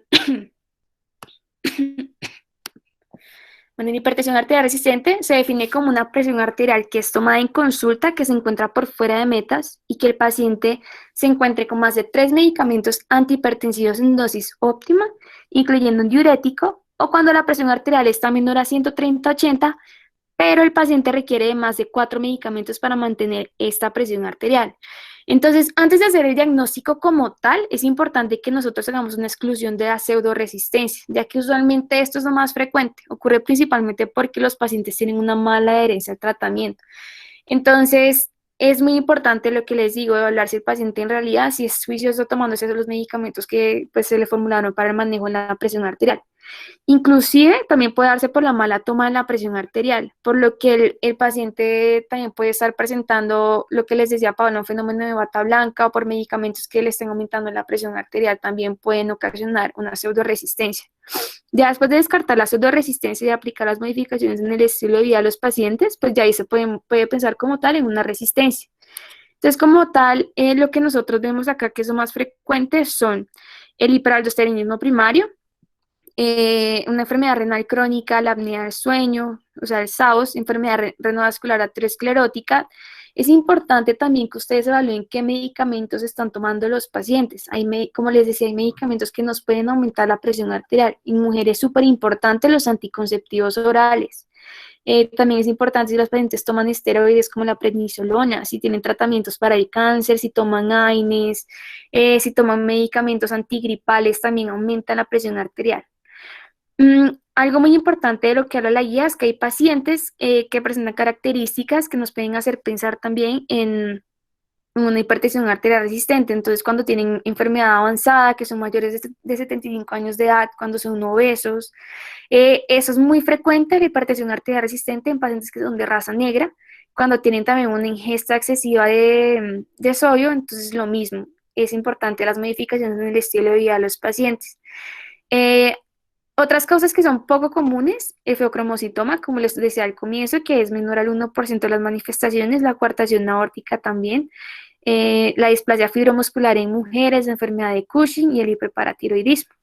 [SPEAKER 1] bueno, la hipertensión arterial resistente se define como una presión arterial que es tomada en consulta, que se encuentra por fuera de metas y que el paciente se encuentre con más de 3 medicamentos antihipertensivos en dosis óptima, incluyendo un diurético, o cuando la presión arterial está menor a 130/80, pero el paciente requiere de más de 4 medicamentos para mantener esta presión arterial. Entonces, antes de hacer el diagnóstico como tal, es importante que nosotros hagamos una exclusión de la pseudoresistencia, ya que usualmente esto es lo más frecuente. Ocurre principalmente porque los pacientes tienen una mala adherencia al tratamiento. Entonces, es muy importante lo que les digo, evaluar si el paciente en realidad si es juicioso tomándose los medicamentos que pues, se le formularon para el manejo de la presión arterial. Inclusive también puede darse por la mala toma de la presión arterial, por lo que el paciente también puede estar presentando lo que les decía Paola, un fenómeno de bata blanca o por medicamentos que le estén aumentando la presión arterial también pueden ocasionar una pseudoresistencia. Ya después de descartar la pseudoresistencia y aplicar las modificaciones en el estilo de vida de los pacientes, pues ya ahí se puede pensar como tal en una resistencia. Entonces, como tal, lo que nosotros vemos acá que es lo más frecuente son el hiperaldosteronismo primario, una enfermedad renal crónica, la apnea del sueño, o sea, el SAOS, enfermedad renovascular aterosclerótica. Es importante también que ustedes evalúen qué medicamentos están tomando los pacientes. Como les decía, hay medicamentos que nos pueden aumentar la presión arterial. En mujeres es súper importante los anticonceptivos orales. También es importante si los pacientes toman esteroides como la prednisolona, si tienen tratamientos para el cáncer, si toman AINES, si toman medicamentos antigripales, también aumenta la presión arterial. Algo muy importante de lo que habla la guía es que hay pacientes que presentan características que nos pueden hacer pensar también en una hipertensión arterial resistente. Entonces, cuando tienen enfermedad avanzada, que son mayores de 75 años de edad, cuando son obesos, eso es muy frecuente, la hipertensión arterial resistente en pacientes que son de raza negra, cuando tienen también una ingesta excesiva de sodio, entonces lo mismo. Es importante las modificaciones en el estilo de vida de los pacientes. Eh, Otras causas que son poco comunes, el feocromocitoma, como les decía al comienzo, que es menor al 1% de las manifestaciones, la coartación aórtica también, la displasia fibromuscular en mujeres, la enfermedad de Cushing y el hiperparatiroidismo.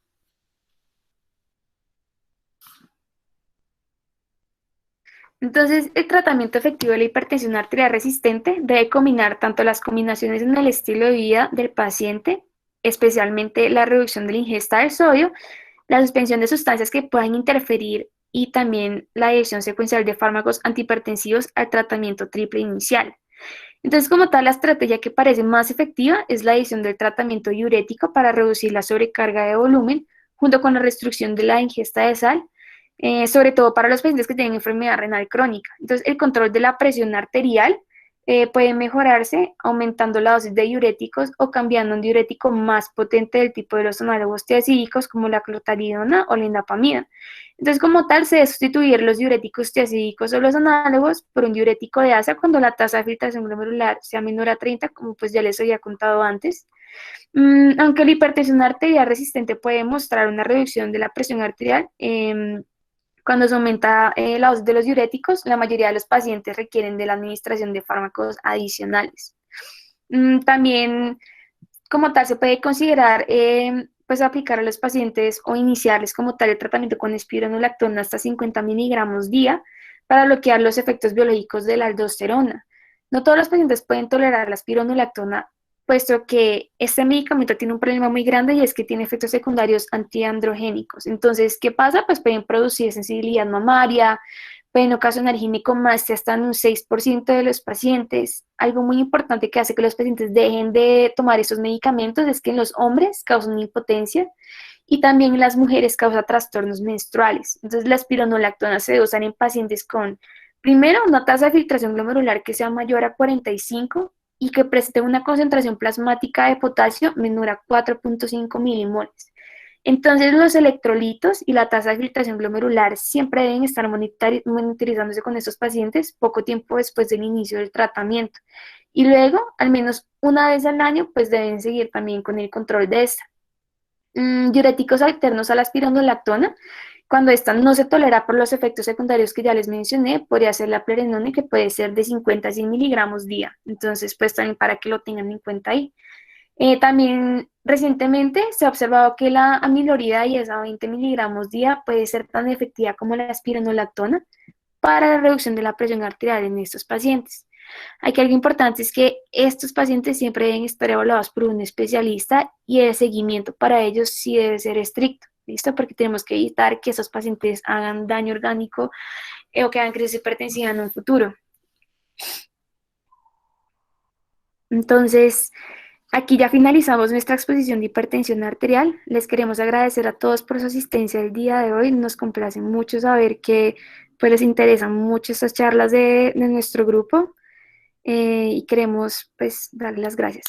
[SPEAKER 1] Entonces, el tratamiento efectivo de la hipertensión arterial resistente debe combinar tanto las combinaciones en el estilo de vida del paciente, especialmente la reducción de la ingesta de sodio, la suspensión de sustancias que puedan interferir y también la adición secuencial de fármacos antihipertensivos al tratamiento triple inicial. Entonces, como tal, la estrategia que parece más efectiva es la adición del tratamiento diurético para reducir la sobrecarga de volumen, junto con la restricción de la ingesta de sal, sobre todo para los pacientes que tienen enfermedad renal crónica. Entonces, el control de la presión arterial puede mejorarse aumentando la dosis de diuréticos o cambiando un diurético más potente del tipo de los análogos tiazídicos como la clotariidona o la indapamida. Entonces, como tal, se debe sustituir los diuréticos tiazídicos o los análogos por un diurético de asa cuando la tasa de filtración glomerular sea menor a 30, como pues ya les había contado antes. Aunque la hipertensión arterial resistente puede mostrar una reducción de la presión arterial, cuando se aumenta la dosis de los diuréticos, la mayoría de los pacientes requieren de la administración de fármacos adicionales. También, como tal, se puede considerar pues aplicar a los pacientes o iniciarles como tal el tratamiento con espironolactona hasta 50 miligramos día para bloquear los efectos biológicos de la aldosterona. No todos los pacientes pueden tolerar la espironolactona puesto que este medicamento tiene un problema muy grande y es que tiene efectos secundarios antiandrogénicos. Entonces, ¿qué pasa? Pues pueden producir sensibilidad mamaria, pueden ocasionar ginecomastia hasta en un 6% de los pacientes. Algo muy importante que hace que los pacientes dejen de tomar esos medicamentos es que en los hombres causan impotencia y también en las mujeres causa trastornos menstruales. Entonces, la espironolactona se debe usar en pacientes con, primero, una tasa de filtración glomerular que sea mayor a 45 y que presente una concentración plasmática de potasio menor a 4,5 milimoles. Entonces, los electrolitos y la tasa de filtración glomerular siempre deben estar monitorizándose con estos pacientes poco tiempo después del inicio del tratamiento. Y luego, al menos una vez al año, pues deben seguir también con el control de esta. Diuréticos alternos a la espironolactona. Cuando esta no se tolera por los efectos secundarios que ya les mencioné, podría ser la prerenone, que puede ser de 50 a 100 miligramos día. Entonces, pues también para que lo tengan en cuenta ahí. También recientemente se ha observado que la amilorida y esa 20 miligramos día puede ser tan efectiva como la espironolactona para la reducción de la presión arterial en estos pacientes. Aquí algo importante es que estos pacientes siempre deben estar evaluados por un especialista y el seguimiento para ellos sí debe ser estricto, ¿listo? Porque tenemos que evitar que esos pacientes hagan daño orgánico o que hagan crisis hipertensiva en un futuro. Entonces, aquí ya finalizamos nuestra exposición de hipertensión arterial. Les queremos agradecer a todos por su asistencia el día de hoy. Nos complace mucho saber que pues, les interesan mucho estas charlas de nuestro grupo y queremos pues darles las gracias.